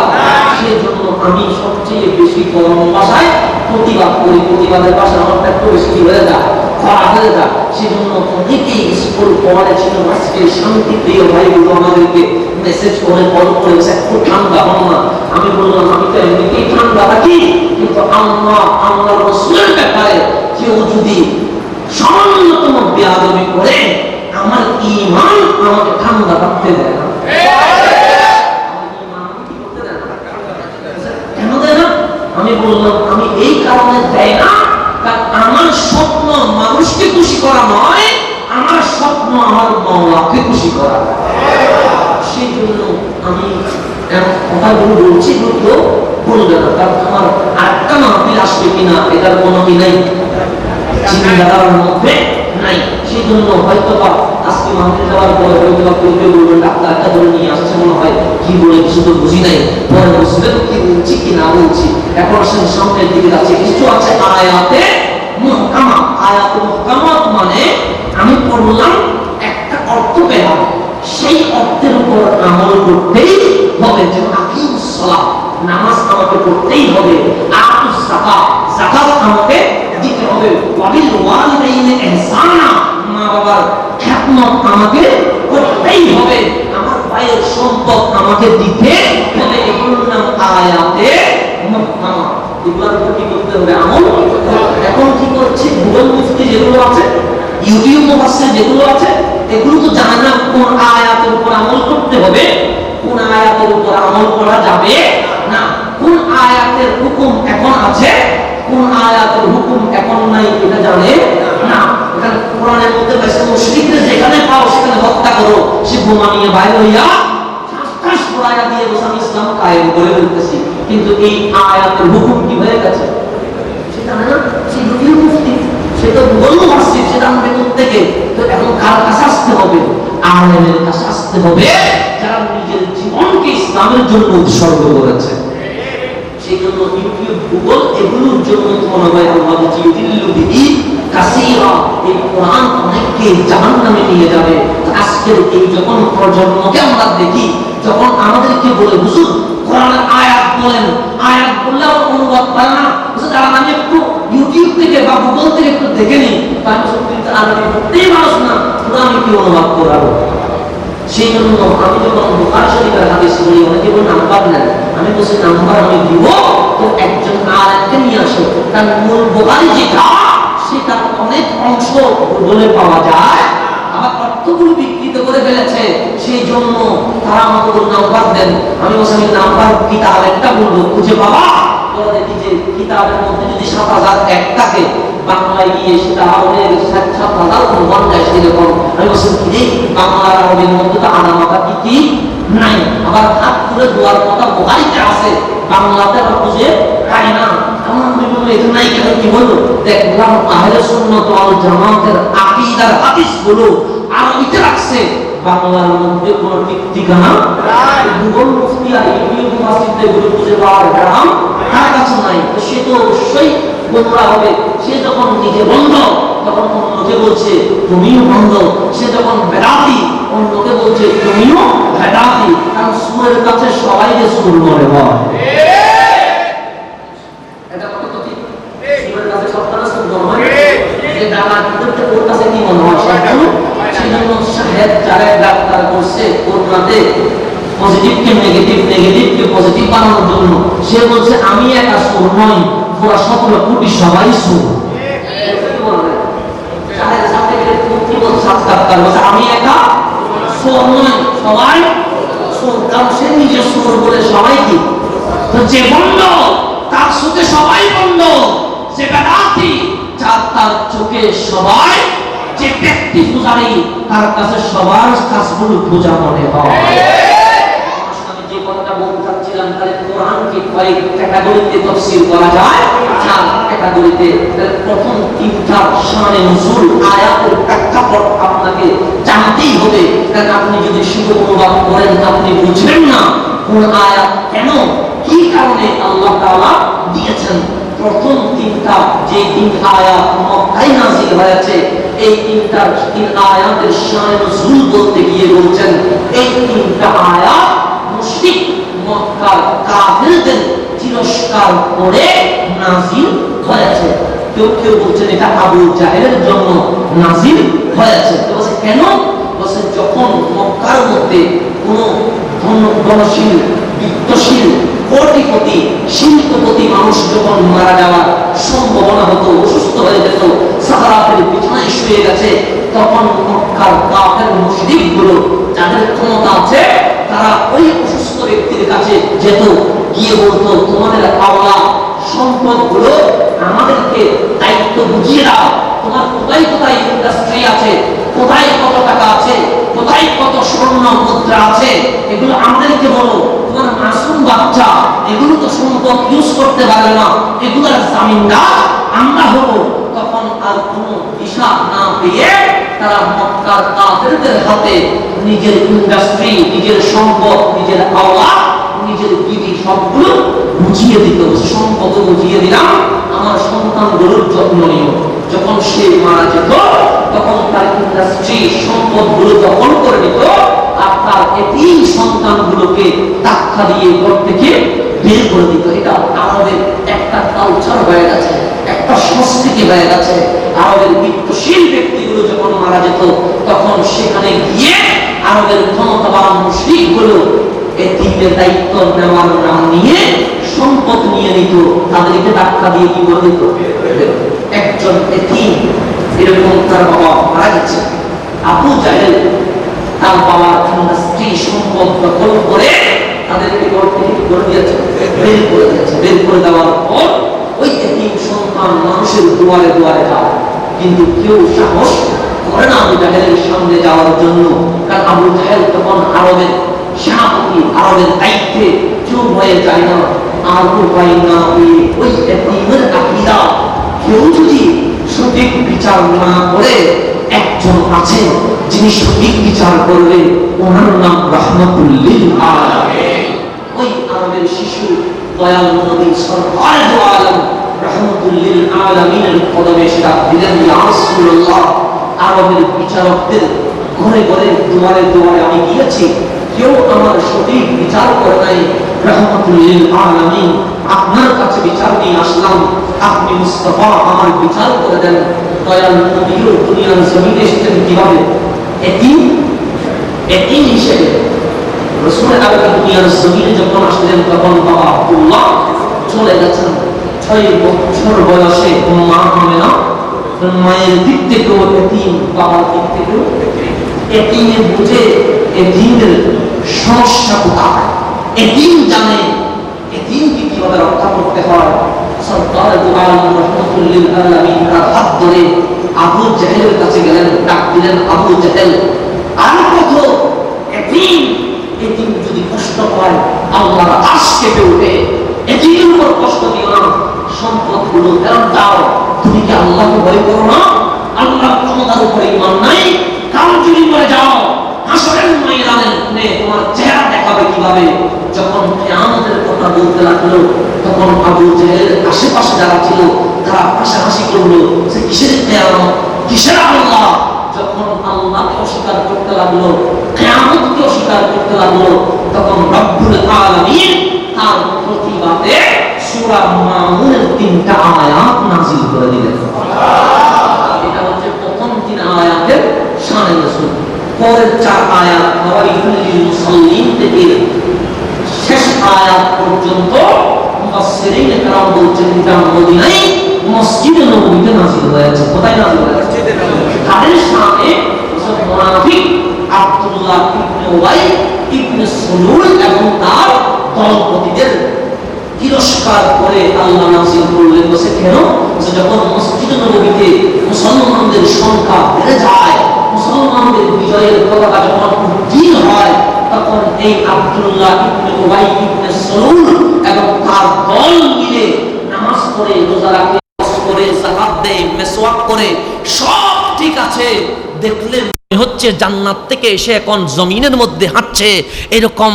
Speaker 3: সেই জন্য আমি সবচেয়ে বেশি গরম ভাষায় প্রতিবাদ করি। প্রতিবাদের ভাষায় আমার একটু বেশি হয়ে যায়, করা হয়ে যায়। সেই জন্য অনেকেই স্কুল পড়ে ছিল, আজকে শান্তি প্রিয় ভাইগুলো আমাদেরকে মেসেজ করে কল করেছে, একটু ঠান্ডা হন না। আমি বললাম আমি তো এমনিতেই ঠান্ডা থাকি, কিন্তু আল্লাহ রাসূলের ব্যাপারে কেউ যদি সামান্যতম বেয়াদবি করে, আমার ঈমান আমাকে ঠান্ডা রাখতে দেয় না। কেন দেয় না? আমি বললাম আমি এই কারণে দেয় না, কারণ আমার স্বপ্ন মানুষকে খুশি করা নয়, আমার স্বপ্ন আমার মাওলাকে খুশি করা। সেই জন্য আমি কথাগুলো বলছি, কিন্তু বলবে না, কারণ আমার আরেকটা মাহফিল আসবে কিনা এটার কোনো কি নাই, চিন্তাধারার মধ্যে নাই। সেই জন্য হয়তো বা আজকে মাহফিল দেওয়ার পরে হয়তো বা করবে বলবেন ডাক্তারটা ধরে নিয়ে আসছে, মনে হয় কি বলে কিছু তো বুঝি নাই, পরে বুঝবেন কি বলছি কি না বলছি। এখন আসেন সামনের দিকে যাচ্ছে, কিছু আছে আয়াতে মুহকামা। আয়াতে মুহকামাত মানে আমি পড়লাম একটা অর্থ পেলাম, সেই অর্থের উপর আমল করতেই হবে। যেমন আকিমুস সালাত, নামাজ আমাকে পড়তেই হবে। আতুস যাকাত, যাকাত আমাকে দিতে হবে। ওয়াবিল ওয়ালিদাইনি ইহসানা, মা বাবার খেদমত আমাকে করতেই হবে। আমার ভাইয়ের সম্পদ আমাকে দিতে হবে। এগুলোর নাম আয়াতে মুহকামা। এগুলোর উপর কি করতে হবে? আমল। এখন কি করছে গুগল মুফতি যেগুলো আছে, ইউটিউব মুফাসসির যেগুলো আছে, এগুলো তো জানে না কোন আয়াতের উপর আমল করতে হবে, কোন আয়াতের উপর আমল করা যাবে না, কোন আয়াতের হুকুম এখন আছে, কোন আয়াতের হুকুম এখন নাই, এটা জানে না। এখানে কোরআনের মধ্যে বলেছে মুশরিকদের যেখানে পাও সেখানে হত্যা করো, সে বোমা নিয়ে বাইরে হইয়া ঠাস পড়ায়া দিয়ে বসে আমি ইসলাম কায়েম করে ফেলতেছি। কিন্তু এই আয়াতের হুকুম কি হয়ে গেছে সেটা না, সে ইউটিউব মুফতি, সেটা বলবো মসজিদ, সেটা আমাদের প্রত্যেকে। তো এখন কার কাছে আসতে হবে? আলেমের কাছে আসতে হবে, যারা নিজের জীবনকে ইসলামের জন্য উৎসর্গ করেছে। সেই জন্য ইউটিউব গুগল এগুলোর জন্য মনে হয় আল্লাহ ইউদিল্লু বিহি কাসীরা, এই কোরআন অনেককে জাহান্নামে নিয়ে যাবে। আজকের এই যখন প্রজন্মকে আমরা দেখি, যখন আমাদেরকে বলে হুজুর কোরআনের আয়াত বলেন, আয়াত বললে আমার অনুবাদ পারে না, দাঁড়ান আমি একটু ইউটিউব থেকে বা গুগল থেকে একটু দেখে নিই, আমি সত্যি আরবি পড়তেই পারছ না, আমি কি অনুবাদ করাবো? সেই জন্য আমি যখন বুখারী শরীফের হাদিস বলি, অনেকে বলে নাম্বার নেন, আমি বলছি নাম্বার আমি দিব তো একজন আলেমকে নিয়ে আসো, কারণ মূল বুখারী যেটা সেটার অনেক অংশ গুগলে পাওয়া যায়, আবার অর্থগুলো বিকৃত করে ফেলেছে। সেই জন্য তারা আমাকে নাম্বার দেন, আমি বলছি আমি নাম্বার কিতাব একটা বলবো, খুঁজে পাবা? তোরা দেখি যে কিতাবের মধ্যে যদি ৭০০০ থাকে, বাংলায় গিয়ে সেটা আরবে ৭০০০ অনুমান যায় সেরকম। আমি বলছি কি বাংলার আরবের মধ্যে তো আনামাতা কি নাই, আবার হাত তুলে দোয়ার কথা বুখারীতে আছে, বাংলাতে আমরা খুঁজে পাই না। এমন আমি বলবো এটা নাই কেন, কি বলবো? দেখলাম আহলে সুন্নাত ওয়াল জামাতের আকীদার হাদিসগুলো আরবিতে রাখছে, বাংলার মধ্যে কোনো ঠিক ঠিকানা নাই। গুগল মুফতি আর ইউটিউব মুফাসসিরদের গুলো খুঁজে পাওয়ার গ্রাম তার কাছে নাই। তো সে তো অবশ্যই গোমরা হবে। সে যখন নিজে বন্ধ, তখন অন্যকে বলছে তুমিও বন্ধ। সে যখন বেদাতি, অন্যকে বলছে তুমিও বেদাতি। কারণ সুরের কাছে সবাই যে সুর মনে হয়, এটা কত ঠিক? সুরের কাছে সবটা সুর মনে হয়, যে দাদা করতে ওর কাছে কি মনে হয় সবগুলো। সেই জন্য সাহেব যারা ডাক্তার করছে করোনাতে পজিটিভকে নেগেটিভ, নেগেটিভকে পজিটিভ বানানোর জন্য, সে বলছে আমি একা সুর নই, পুরো ১৭ কোটি সবাই সুর। আমি একা সুর নই, সবাই সুর, কারণ সে নিজে সুর বলে সবাই কি। তো যে বন্ধ তার চোখে সবাই বন্ধ, যে বেদাতি তার চোখে সবাই, যে ব্যক্তি পূজারী তার কাছে সবার কাজগুলো পূজা মনে হয়। আমি যে কথাটা বলতে চাচ্ছিলাম, তাহলে কোরআনকে কয়েক ক্যাটাগরিতে তাফসীর করা যায়। ক্যাটাগরিতে। প্রথম তিনটা শানে নুজুল আয়াতের প্রেক্ষাপট আপনাকে জানতেই হবে, কারণ আপনি যদি শুধু অনুবাদ করেন আপনি বুঝবেন না কোন আয়াত কেন কি কারণে আল্লাহ তাআলা দিয়েছেন। প্রথম তিনটা যে তিন আয়াত মক্কায় নাযিল হয়েছে, এই তিন আয়াতের শানে নুজুল বলতে গিয়ে বলছেন এই তিনটা আয়াত মুশরিক মক্কার কাফিরদের তিরস্কার করে নাযিল হয়েছে। কেউ কেউ বলছেন এটা আবু জাহেলের জন্য নাযিল হয়েছে। তো বলছে কেন? বলছে যখন মক্কার মধ্যে কোনো ধনশীল বিত্তশীল কোটিপতি শিল্পপতি মানুষ যখন মারা যাওয়ার সম্ভাবনা হতো, অসুস্থ হয়ে যেত, সাহারাতের বিছানায় শুয়ে গেছে, তখন মক্কার কাফের মুশরিকগুলো যাদের ক্ষমতা আছে তারা ওই অসুস্থ ব্যক্তির কাছে যেত, গিয়ে বলতো তোমাদের আওলা সম্পদগুলো আমাদেরকে দায়িত্ব বুঝিয়ে দাও, তোমার কোথায় কোথায় ইন্ডাস্ট্রি আছে, কোথায় কত টাকা আছে, কোথায় কত স্বর্ণ মুদ্রা আছে, এগুলো আমাদেরকে বলো। তোমার মাসুম বাচ্চা এগুলো তো সম্পদ ইউজ করতে পারে না, এগুলোর জামিনদার আমরা হবো। তখন আর কোনো হিসাব না পেয়ে তারা মক্কার কাফেরদের হাতে নিজের ইন্ডাস্ট্রি, নিজের সম্পদ, নিজের আওলা, নিজের বিধি সবগুলো বুঝিয়ে দিত। সম্পদ বুঝিয়ে দিলাম, আমার সন্তানগুলোর যত্ন নিও। যখন সে মারা যেত তখন তার ইন্ডাস্ট্রি সম্পদগুলো দখল করে নিত আর তার এতিম সন্তানগুলোকে ধাক্কা দিয়ে ঘর থেকে বের করে দিত। এটা আমাদের একটা কালচার হয়ে গেছে, একটা সংস্কৃতি হয়ে গেছে। আরবের বিত্তশীল ব্যক্তিগুলো যখন মারা যেত তখন সেখানে গিয়ে আরবের ক্ষমতাবান মুশরিকগুলো এতিমের দায়িত্ব নেওয়ার নাম নিয়ে সম্পদ নিয়ে নিত, তাদেরকে ধাক্কা দিয়ে কি করে দিত। একজন এতিম এরকম তার বাবা মারা গেছে, আবু জাহেল তার বাবার স্ত্রী সম্পদ দখল করে তাদেরকে ঘর থেকে করে দিয়েছে, বের করে দিয়েছে। বের করে দেওয়ার পর ওই এতিম সন্তান মানুষের দুয়ারে দুয়ারে যায়, কিন্তু কেউ সাহস করে না আবু জাহেলের সামনে যাওয়ার জন্য, কারণ আবু জাহেল তখন আরবের সেনাপতি, আরবের দায়িত্বে চুপ হয়ে যায় না। আর উপায় না পেয়ে ওই এতিমের আকীদা কেউ যদি সঠিক বিচার না করে, একজন আছেন যিনি সঠিক বিচার করবেন, ওনার নাম রাহমাতুল লিল আলামিন। ওই আরবের শিশু দয়াল নবী সরকারে দু আলম রাহমাতুল লিল আলামিনের কদমে সেটা দিলেন, ইয়া রাসূলুল্লাহ, আরবের বিচারকদের ঘরে ঘরে দুয়ারে দুয়ারে আমি গিয়েছি, কেউ আমার সঠিক বিচার করে নাই, রাহমাতুল লিল আলামিন আপনার কাছে বিচার নিয়ে আসলাম, আপনি মুস্তাফা আমার বিচার করে দেন। দয়াল নবীও দুনিয়ার জমিনে এসেছেন কিভাবে? এতিম হিসেবে। রাসূল আরবি দুনিয়ার জমিনে যখন আসলেন তখন বাবা আব্দুল্লাহ চলে গেছেন 6 বছর বয়সে। মা আমেনা মায়ের দিক থেকেও এতিম, বাবার দিক থেকেও এতিমে বুঝে এতিমের সমস্যা কোথায়, এতিম জানে এতিমকে কিভাবে রক্ষা করতে হয়। সরকার দু আলম রাহমাতুল লিল আলামিন তার হাত ধরে আবু জাহেলের কাছে গেলেন, ডাক দিলেন, আবু জাহেল আর কত এতিম যদি কষ্ট পায় আল্লাহর আরশ কেঁপে ওঠে, এতিমের উপর কষ্ট দিও না, সম্পদগুলো ফেরত দাও। তুমি কি আল্লাহকে ভয় করো না? আল্লাহর ক্ষমতার উপর ঈমান নাই? কাল যদি মরে যাও হাসরের ময়দানে তোমার চেহারা দেখাবে কিভাবে? যখন কিয়ামতের কথা বলতে লাগলো তখন আবু জাহেলের আশেপাশে যারা ছিল তারা হাসাহাসি করলো, যে কিসের কিয়ামত, কিসের আল্লাহ? যখন আল্লাহকে অস্বীকার করতে লাগলো, কিয়ামতকে অস্বীকার করতে লাগলো, তখন রব্বুল আলামিন তার প্রতিবাদে সূরা মাউনের 3টা আয়াত নাযিল করে দিলেন। এটা হচ্ছে প্রথম 3 আয়াতের শানে নজুল। পরের 4 আয়াত ফাওয়াইদুল লিল মুসাল্লিন থেকে শেষ আয়াত পর্যন্ত মুফাসসিরিন کرام বলছেন এটা মদিনায় মসজিদে নববীতে নাযিল হয়েছে। কোথায় নাযিল হয়েছে? মসজিদে নববী। তাদের সামনে মুনাফিক আব্দুল্লাহ ইবনে উবাই ইবনে সুলুল এবং তার দলপতিদের তিরস্কার করে আল্লাহ নাযিল করলেন। বসে কেন? যখন মসজিদে নববীতে মুসলমানদের সংখ্যা বেড়ে যায়, মুসলমানদের বিজয়ের পতাকা যখন উত্তীর্ণ হয়, তখন এই আব্দুল্লাহ ইবনে উবাই ইবনে সুলুল এবং তার দল মিলে নামাজ পড়ে, রোজা রাখে,
Speaker 2: হাত দেয়, মেসওয়াক করে, সব ঠিক আছে, দেখলে মনে হচ্ছে জান্নাত থেকে এসে এখন জমিনের মধ্যে হাঁটছে, এরকম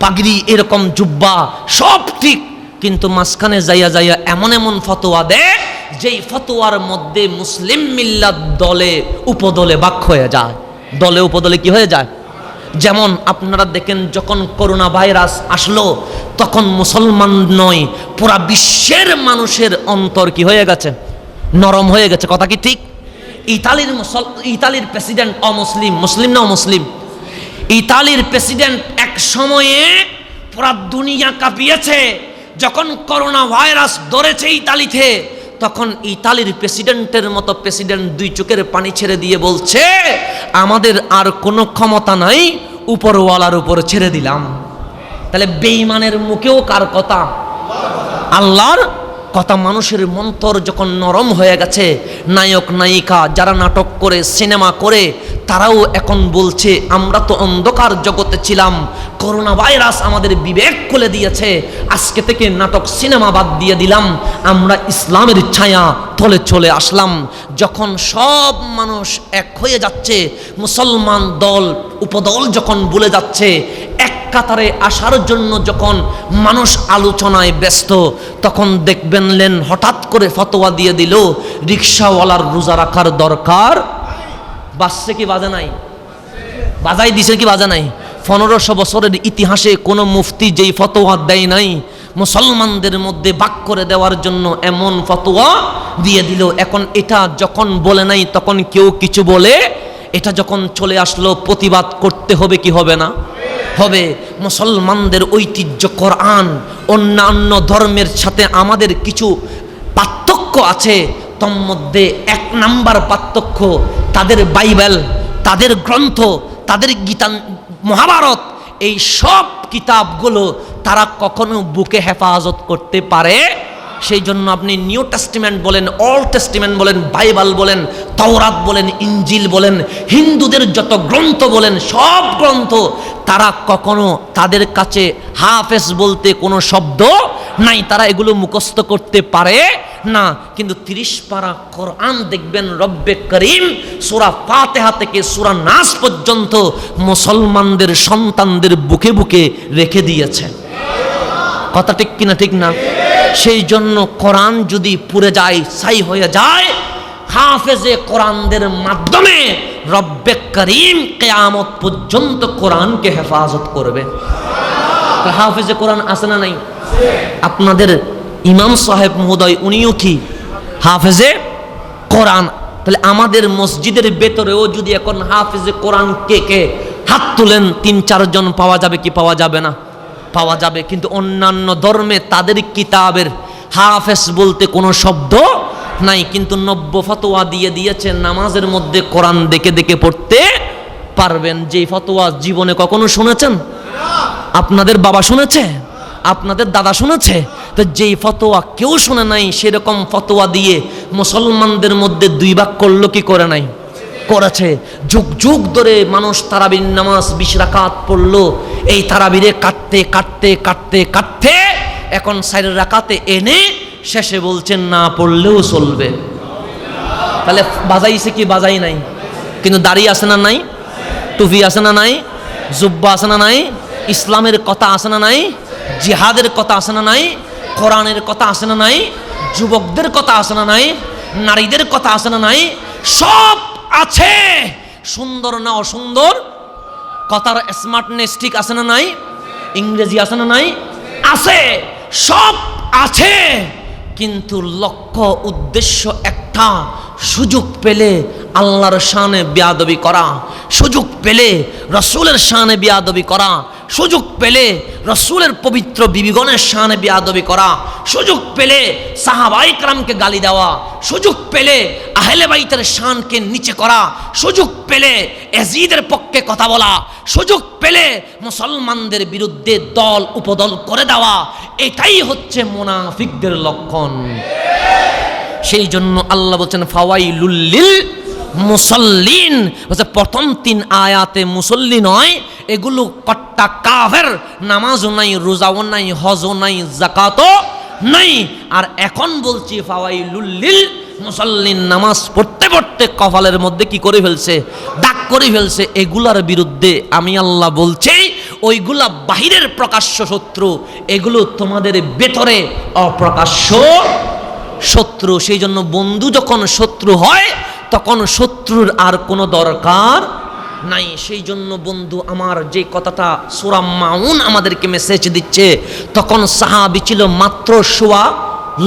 Speaker 2: পাগড়ি, এরকম জুব্বা, সব ঠিক, কিন্তু মাঝখানে যাইয়া যাইয়া এমন এমন ফতোয়া দেয় যেই ফতোয়ার মধ্যে মুসলিম মিল্লাত দলে উপদলে ভাগ হয়ে যায়। দলে উপদলে কি হয়ে যায়? যেমন আপনারা দেখেন যখন করোনা ভাইরাস আসলো তখন মুসলমান নয় পুরা বিশ্বের মানুষের অন্তর কি হয়ে গেছে? নরম হয়ে গেছে। কথা কি ঠিক? ইতালির প্রেসিডেন্ট অমুসলিম, মুসলিম না অমুসলিম? ইতালির প্রেসিডেন্ট এক সময়ে পুরা দুনিয়া কাঁপিয়েছে। যখন করোনা ভাইরাস ধরেছে ইতালিতে, তখন ইতালির প্রেসিডেন্টের মতো প্রেসিডেন্ট দুই চোখের পানি ছেড়ে দিয়ে বলছে, আমাদের আর কোনো ক্ষমতা নাই, উপরওয়ালার উপর ছেড়ে দিলাম। তাহলে বেঈমানের মুখেও কার কথা? আল্লাহর কথা। মানুষের মন্তর যখন নরম হয়ে গেছে, নায়ক নায়িকা যারা নাটক করে, সিনেমা করে, তারাও এখন বলছে আমরা তো অন্ধকার জগতে ছিলাম, করোনা ভাইরাস আমাদের বিবেক খুলে দিয়েছে, আজকে থেকে নাটক সিনেমা বাদ দিয়ে দিলাম, আমরা ইসলামের ছায়া তলে চলে আসলাম। যখন সব মানুষ এক হয়ে যাচ্ছে, মুসলমান দল উপদল যখন ভুলে যাচ্ছে, এক কাতারে আসার জন্য যখন মানুষ আলোচনায় ব্যস্ত, তখন দেখবেন হঠাৎ করে ফতোয়া দিয়ে দিল রিকশাওয়ালার রোজা রাখার দরকার। বাজছে কি বাজে নাই? বাজাই দিছে কি বাজে নাই? 1500 বছরের ইতিহাসে কোনো মুফতি যেই ফতোয়া দেয় নাই, মুসলমানদের মধ্যে ভাগ করে দেওয়ার জন্য এমন ফতোয়া দিয়ে দিল। এখন এটা যখন বলে নাই তখন কেউ কিছু বলে, এটা যখন চলে আসলো প্রতিবাদ করতে হবে কি হবে না? হবে। মুসলমানদের ঐতিহ্য কোরআন, অন্যান্য ধর্মের সাথে আমাদের কিছু পার্থক্য আছে। তোর মধ্যে এক নাম্বার পার্থক্য, তাদের বাইবেল, তাদের গ্রন্থ, তাদের গীতা, মহাভারত, এই সব কিতাবগুলো তারা কখনো বুকে হেফাজত করতে পারে। সেই জন্য আপনি নিউ টেস্টিমেন্ট বলেন, ওল্ড টেস্টিমেন্ট বলেন, বাইবেল বলেন, তাওরাত বলেন, ইনজিল বলেন, হিন্দুদের যত গ্রন্থ বলেন, সব গ্রন্থ তারা কখনো, তাদের কাছে হাফেজ বলতে কোনো শব্দ নাই, তারা এগুলো মুখস্থ করতে পারে না। কিন্তু 30 পারা কোরআন দেখবেন রব্বে করিম সূরা ফাতিহা থেকে সূরা নাস পর্যন্ত মুসলমানদের সন্তানদের বুকে বুকে রেখে দিয়েছে। কথা ঠিক কিনা? ঠিক না? সেই জন্য কোরআন যদি পুড়ে যায়, ছাই হয়ে যায়, হাফেজে কোরআনদের মাধ্যমে রব্বে করিম কিয়ামত পর্যন্ত কোরআনকে হেফাজত করবে। হাফেজে কোরআন আছে না নাই? আপনাদের ইমাম সাহেব মহোদয় উনিও কি হাফেজে কোরআন। তাহলে আমাদের মসজিদের ভেতরেও যদি এখন হাফেজে কোরআন কে কে হাত তুলেন, 3-4 জন পাওয়া যাবে কি পাওয়া যাবে না? পাওয়া যাবে। কিন্তু অন্যান্য ধর্মে তাদের কিতাবের হাফেজ বলতে কোনো শব্দ নাই, কিন্তু নব্য ফতোয়া দিয়ে দিয়েছে নামাজের মধ্যে কোরআন দেখে দেখে পড়তে পারবেন। যেই ফতোয়া জীবনে কখনো শুনেছেন? আপনাদের বাবা শুনেছে? আপনাদের দাদা শুনেছে? তো যেই ফতোয়া কেউ শুনে নাই, সেরকম ফতোয়া দিয়ে মুসলমানদের মধ্যে 2 ভাগ করলো কি করে নাই? করেছে। যুগ যুগ ধরে মানুষ তারাবির নামাজ 20 রাকাত পড়লো। এই তারাবিরে কাটতে কাটতে কাটতে কাটতে এখন 4 রাকাতে এনে শেষে বলছেন না পড়লেও চলবে। তাহলে বাজাইছে কি বাজাই নাই? কিন্তু দাড়ি আছে না নাই? টুপি আছে না নাই? জুব্বা আছে না নাই? ইসলামের কথা আছে না নাই? জিহাদের কথা আছে না নাই? কোরআনের কথা আছে না নাই? যুবকদের কথা আছে না নাই? নারীদের কথা আছে না নাই? সব আছে। সুন্দর না অসুন্দর, কথার স্মার্টনেস ঠিক আছে না নাই? ইংরেজি আছে না নাই? আছে, সব আছে। কিন্তু লক্ষ্য উদ্দেশ্য একটা, সুযোগ পেলে আল্লাহর শানে বেয়াদবি করা, সুযোগ পেলে রসুলের শানে বেয়াদবি করা, সুযোগ পেলে রসুলের পবিত্র বিবিগণের শানে বেয়াদবি করা, সুযোগ পেলে সাহাবায়ে কেরামকে গালি দেওয়া, সুযোগ পেলে আহলে বাইতের শানকে নিচে করা, সুযোগ পেলে ইয়াজিদের পক্ষে কথা বলা, সুযোগ পেলে মুসলমানদের বিরুদ্ধে দল উপদল করে দেওয়া, এটাই হচ্ছে মুনাফিকদের লক্ষণ। সেই জন্য আল্লাহ বলছেন ফাওয়াইলুল লিল মুসল্লিন। বলছে প্রথম 3 আয়াতে মুসল্লি নয়, এগুলো কট্টা কাফের, নামাজও নাই, রোজাও নাই, হজও নাই, যাকাতও নাই। আর এখন বলছি ফাওয়াইলুল লিল মুসল্লিন নামাজ পড়তে পড়তে কপালের মধ্যে কি করে ফেলছে, দাগ করে ফেলছে। এগুলার বিরুদ্ধে আমি আল্লাহ বলছি ওইগুলা বাহিরের প্রকাশ্য শত্রু, এগুলো তোমাদের ভেতরে অপ্রকাশ্য শত্রু। সেই জন্য বন্ধু যখন শত্রু হয় তখন শত্রুর আর কোনো দরকার নাই। সেই জন্য বন্ধু আমার যে কথাটা সূরা মাউন আমাদেরকে মেসেজ দিচ্ছে, তখন সাহাবী ছিল মাত্র 1.25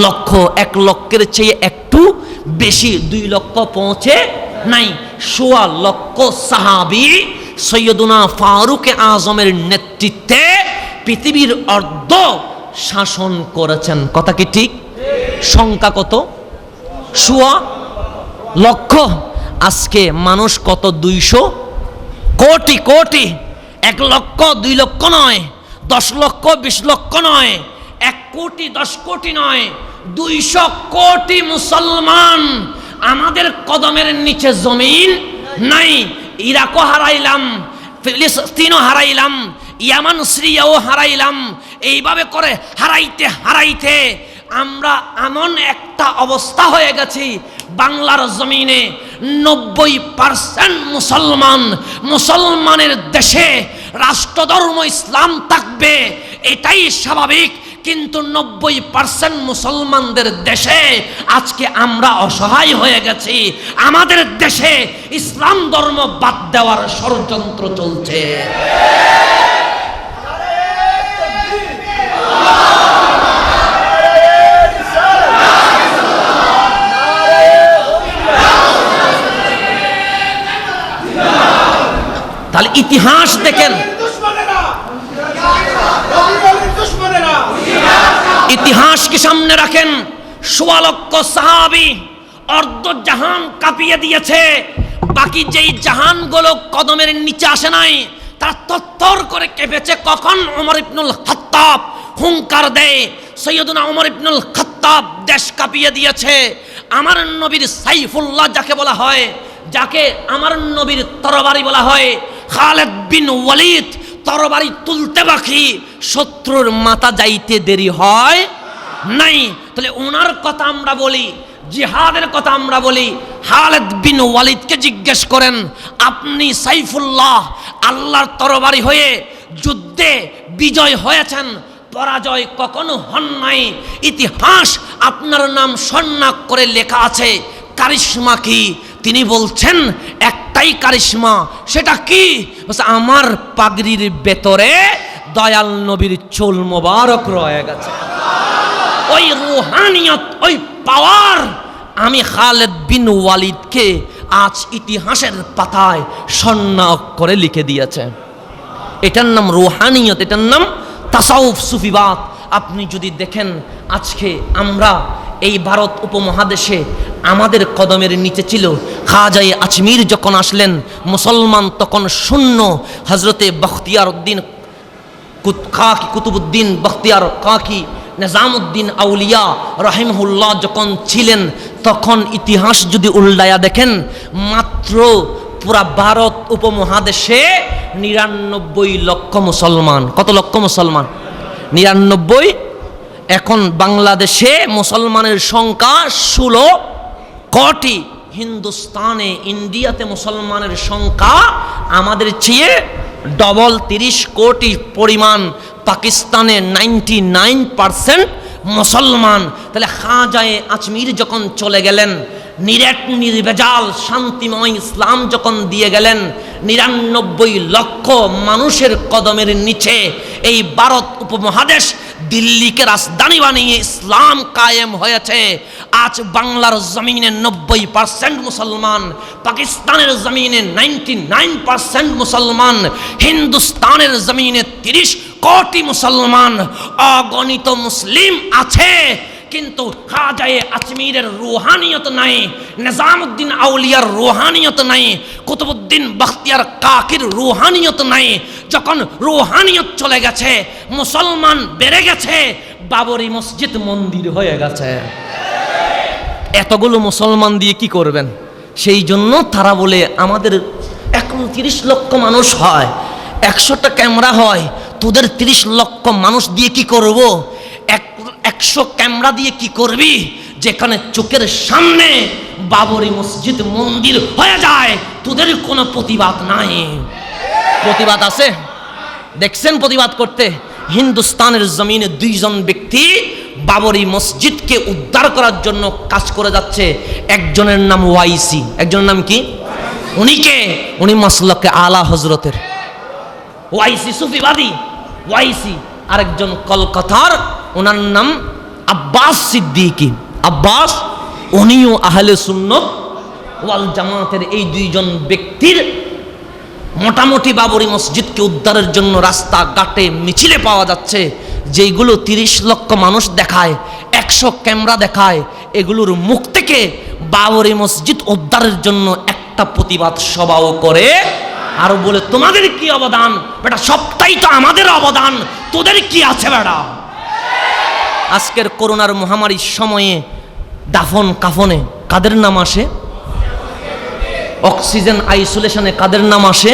Speaker 2: লক্ষ, 1 লক্ষের চেয়ে একটু বেশি, 2 লক্ষ পৌঁছে নাই। 1.25 লক্ষ সাহাবী সৈয়দুনা ফারুক আজমের নেতৃত্বে পৃথিবীর অর্ধ শাসন করেছেন। কথা কি ঠিক? সংখ্যা কত? 1.25 লক্ষ। আজকে মানুষ কত? 200 কোটি কোটি। 1 লক্ষ 2 লক্ষ নয়, 10 লক্ষ 20 লক্ষ নয়, 1 কোটি 10 কোটি নয়, 200 কোটি মুসলমান। আমাদের কদমের নিচে জমিন নাই। ইরাকও হারাইলাম, ফিলিস্তিনও হারাইলাম, ইয়ামান সিরিয়াও হারাইলাম। এইভাবে করে হারাইতে হারাইতে আমরা এমন একটা অবস্থা হয়ে গেছি, বাংলার জমিনে 90% মুসলমান। মুসলমানের দেশে রাষ্ট্রধর্ম ইসলাম থাকবে, এটাই স্বাভাবিক। কিন্তু 90% মুসলমানদের দেশে আজকে আমরা অসহায় হয়ে গেছি। আমাদের দেশে ইসলাম ধর্ম বাদ দেওয়ার ষড়যন্ত্র চলছে। তাহলে ইতিহাস দেখেন, ইতিহাসকে সামনে রাখেন। 1.25 লক্ষ সাহাবী অর্ধ জাহান কাঁপিয়ে দিয়েছে। বাকি যেই জাহানগুলো কদমের নিচে আসে নাই তারা তত্তর করে কেঁপেছে। কখন? ওমর ইবনুল খাত্তাব হুঙ্কার দেয়। সৈয়দনা ওমর ইবনুল খাত্তাব দেশ কাঁপিয়ে দিয়েছে। আমার নবীর সাইফুল্লাহ যাকে বলা হয়, যাকে আমার নবীর তরবারি বলা হয়, খালেদ বিন ওয়ালিদ তরবারি তুলতে বাকি, শত্রুর মাথা যাইতে দেরি হয় নাই। তাহলে ওনার কথা আমরা বলি, জিহাদের কথা আমরা বলি। খালেদ বিন ওয়ালিদকে জিজ্ঞেস করেন, আপনি সাইফুল্লাহ আল্লাহর তরবারি হয়ে যুদ্ধে বিজয় হয়েছেন, পরাজয় কখনো হন নাই। ইতিহাস আপনার নাম স্বর্ণাক্ষরে করে লেখা আছে। কারিশমা কি? তিনি বলছেন একটাই কারিশমা। সেটা কি? আমার পাগড়ির ভেতরে দয়াল নবীর চুল মোবারক রয়ে গেছে। ওই রুহানিয়ত, ওই পাওয়ার আমি খালেদ বিন ওয়ালিদকে আজ ইতিহাসের পাতায় স্বর্ণাক্ষরে লিখে দিয়েছে। এটার নাম রুহানিয়ত, এটার নাম তাসাউফ, সুফিবাদ। আপনি যদি দেখেন আজকে আমরা এই ভারত উপমহাদেশে আমাদের কদমের নিচে ছিল। খাজায়ে আজমির যখন আসলেন মুসলমান তখন শূন্য। হজরতে বখতিয়ার উদ্দিন কুতুবুদ্দিন বখতিয়ার কাকি নিজামুদ্দিন আউলিয়া রাহিমাহুল্লাহ যখন ছিলেন তখন ইতিহাস যদি উল্টায়া দেখেন মাত্র পুরা ভারত উপমহাদেশে 99 লক্ষ মুসলমান। কত লক্ষ মুসলমান? 99। এখন বাংলাদেশে মুসলমানের সংখ্যা 16 কোটি। হিন্দুস্তানে, ইন্ডিয়াতে মুসলমানের সংখ্যা আমাদের চেয়ে ডবল, 30 কোটি পরিমাণ। পাকিস্তানে 99% মুসলমান। তাহলে খাজায়ে আজমির যখন চলে গেলেন, নিরেট নির্ভেজাল শান্তিময় ইসলাম যখন দিয়ে গেলেন, 99 লক্ষ মানুষের কদমের নিচে এই ভারত উপমহাদেশ দিল্লিকে রাজধানী বানিয়ে ইসলাম কায়েম হয়েছে। আজ বাংলার জমিনে 90% মুসলমান, পাকিস্তানের জমিনে 99% মুসলমান, হিন্দুস্তানের জমিনে 30 কোটি মুসলমান। অগণিত মুসলিম আছে কিন্তু খাজায়ে আজমিরের রুহানিয়ত নাই, নিজামুদ্দিন আউলিয়ার রুহানিয়ত নাই, কুতুবুদ্দিন বখতিয়ার কাকির রুহানিয়ত নাই। যখন রুহানিয়ত চলে গেছে, মুসলমান বেড়ে গেছে, বাবরি মসজিদ মন্দির হয়ে গেছে। এতগুলো মুসলমান দিয়ে কি করবেন? সেই জন্য তারা বলে আমাদের এখন 30 লক্ষ মানুষ হয়, 100টা ক্যামেরা হয়, তোদের 30 লক্ষ মানুষ দিয়ে কি করব? 100 ক্যামেরা দিয়ে কি করবি? যেখানে চোখের সামনে বাবরি মসজিদ মন্দির হয়ে যায়, তোদের কোনো প্রতিবাদ নাই। প্রতিবাদ আছে? দেখছেন প্রতিবাদ করতে? হিন্দুস্তানের জমিনে দুইজন ব্যক্তি বাবরি মসজিদকে উদ্ধার করার জন্য কাজ করে যাচ্ছে। একজনের নাম ওয়াইসি। একজনের নাম কি? উনি মাসলকে আলা হজরতের ওয়াইসি, সুফিবাদী ওয়াইসি। আরেকজন কলকাতার, ওনার নাম আব্বাস সিদ্দিকী। আব্বাস, উনিও আহলে সুন্নত ওয়াল জামাতের। এই দুইজন ব্যক্তির মোটামুটি বাবরি মসজিদকে উদ্ধারের জন্য রাস্তাঘাটে মিছিলে পাওয়া যাচ্ছে, যেগুলো 30 লক্ষ মানুষ দেখায়, 100 ক্যামেরা দেখায়। এগুলোর মুখ থেকে বাবরি মসজিদ উদ্ধারের জন্য একটা প্রতিবাদ সভাও করে, আর বলে তোমাদের কি অবদান বেটা? সবটাই তো আমাদের অবদান, তোদের কি আছে বেটা? আজকের করোনার মহামারীর সময়ে দাফন কাফনে কাদের নাম আসে? অক্সিজেন আইসোলেশনে কাদের নাম আসে?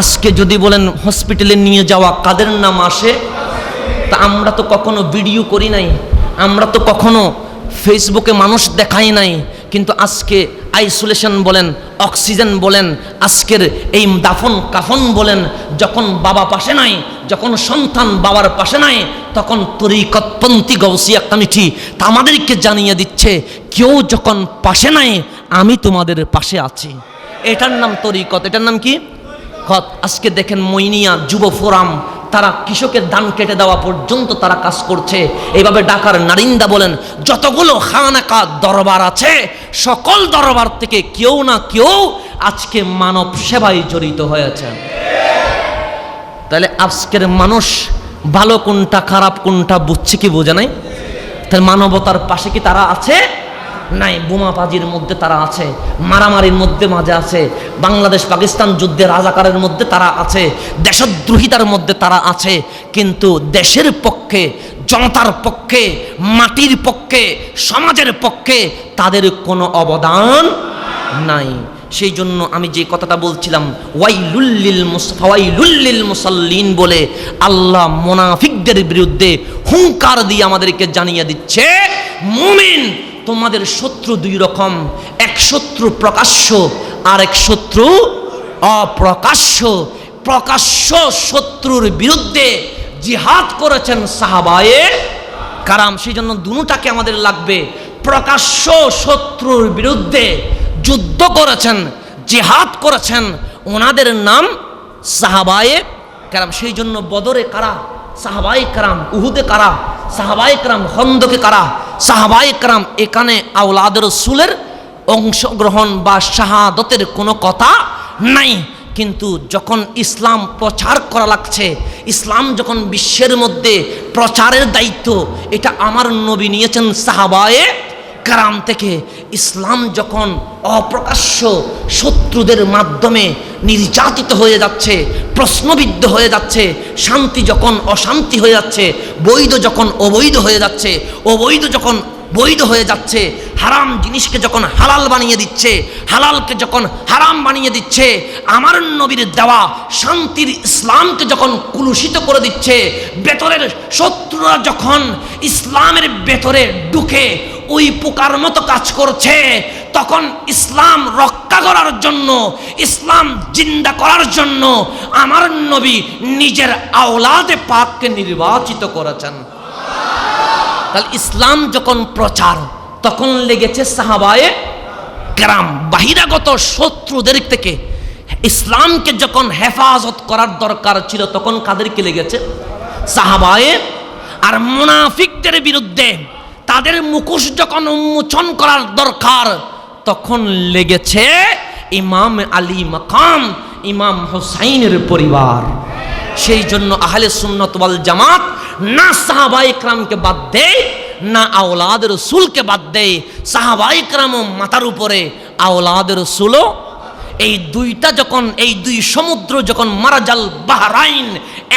Speaker 2: আজকে যদি বলেন হসপিটালে নিয়ে যাওয়া, কাদের নাম আসে? তা আমরা তো কখনো ভিডিও করি নাই, আমরা তো কখনো ফেসবুকে মানুষ দেখাই নাই, কিন্তু আজকে আইসোলেশন বলেন, অক্সিজেন বলেন, আজকের এই দাফন কাফন বলেন, যখন বাবা পাশে নাই, যখন সন্তান বাবার পাশে নাই, তখন তরিকতপন্থী গাউসিয়া কমিটি তা আমাদেরকে জানিয়ে দিচ্ছে, কেউ যখন পাশে নাই আমি তোমাদের পাশে আছি। এটার নাম তরিকত। এটার নাম কি? কত। আজকে দেখেন মইনিয়া যুব ফোরাম, তারা কৃষকের ধান কেটে দেওয়া পর্যন্ত তারা কাজ করছে। এইভাবে ঢাকার নারিন্দা বলেন, যতগুলো খানাকা দরবার আছে, সকল দরবার থেকে কেউ না কেউ আজকে মানব সেবায় জড়িত হয়েছে। তাহলে আজকের মানুষ ভালো কোনটা খারাপ কোনটা বুঝছে কি বোঝে নাই? তাহলে মানবতার পাশে কি তারা আছে? নাই। বোমাবাজির মধ্যে তারা আছে, মারামারির মধ্যে মাঝে আছে, বাংলাদেশ পাকিস্তান যুদ্ধে রাজাকারের মধ্যে তারা আছে, দেশদ্রোহিতার মধ্যে তারা আছে, কিন্তু দেশের পক্ষে, জনতার পক্ষে, মাটির পক্ষে, সমাজের পক্ষে তাদের কোনো অবদান নাই। সেই জন্য আমি যে কথাটা বলছিলাম, ওয়াইলুল্লিল মুসাল্লিন বলে আল্লাহ মুনাফিকদের বিরুদ্ধে হুঙ্কার দিয়ে আমাদেরকে জানিয়ে দিচ্ছে, মুমিন তোমাদের শত্রু দুই রকম, এক শত্রু প্রকাশ্য আর এক শত্রু অপ্রকাশ্য। প্রকাশ্য শত্রুর বিরুদ্ধে জিহাদ করেছেন সাহাবায়ে কারাম, সেই জন্য দুটাকে আমাদের লাগবে। প্রকাশ্য শত্রুর বিরুদ্ধে যুদ্ধ করেছেন, জিহাদ করেছেন, ওনাদের নাম সাহাবায়ে কারাম। সেই জন্য বদরে কারা? সাহাবায়ে কারাম। উহুদে কারা? সাহাবায়ে কারাম। খন্দকে কারা? সাহাবায়ে কারাম। এখানে আওলাদ রাসূলের অংশগ্রহণ বা শাহাদতের কোনো কথা নাই। কিন্তু যখন ইসলাম প্রচার করা লাগছে, ইসলাম যখন বিশ্বের মধ্যে প্রচারের দায়িত্ব এটা আমার নবী নিয়েছেন সাহাবায়ে কারাম থেকে, ইসলাম যখন অপ্রকাশ্য শত্রুদের মাধ্যমে নির্যাতিত হয়ে যাচ্ছে, প্রশ্নবিদ্ধ হয়ে যাচ্ছে, শান্তি যখন অশান্তি হয়ে যাচ্ছে, বৈধ যখন অবৈধ হয়ে যাচ্ছে, অবৈধ যখন বৈধ হয়ে যাচ্ছে, হারাম জিনিসকে যখন হালাল বানিয়ে দিচ্ছে, হালালকে যখন হারাম বানিয়ে দিচ্ছে, আমার নবীর দেওয়া শান্তির ইসলামকে যখন কুলুষিত করে দিচ্ছে, ভেতরের শত্রুরা যখন ইসলামের ভেতরে ঢুকে ওই পোকার মতো কাজ করছে, তখন ইসলাম রক্ষা করার জন্য, ইসলাম জিন্দা করার জন্য আমার নবী নিজের আওলাদে পাককে নির্বাচিত করেছেন। তাহলে ইসলাম যখন প্রচার, তখন লেগেছে সাহাবায়ে কেরাম। বাহিরাগত শত্রুদের থেকে ইসলামকে যখন হেফাজত করার দরকার ছিল, তখন কাদেরকে লেগেছে? সাহাবায়ে। আর মুনাফিকদের বিরুদ্ধে তাদের মুখোশ যখন উন্মোচন করার দরকার, তখন লেগেছে ইমাম আলী মাকাম, ইমাম হুসাইনের পরিবার। সেই জন্য আহলে সুন্নাত ওয়াল জামাত না সাহাবায়ে কেরামকে বাদ দেয়, না আওলাদ রাসূলকে বাদ দেয়। সাহাবায়ে কেরামও মাথার উপরে, আওলাদ রাসূলও। এই দুইটা যখন, এই দুই সমুদ্র যখন মারাজাল বাহরাইন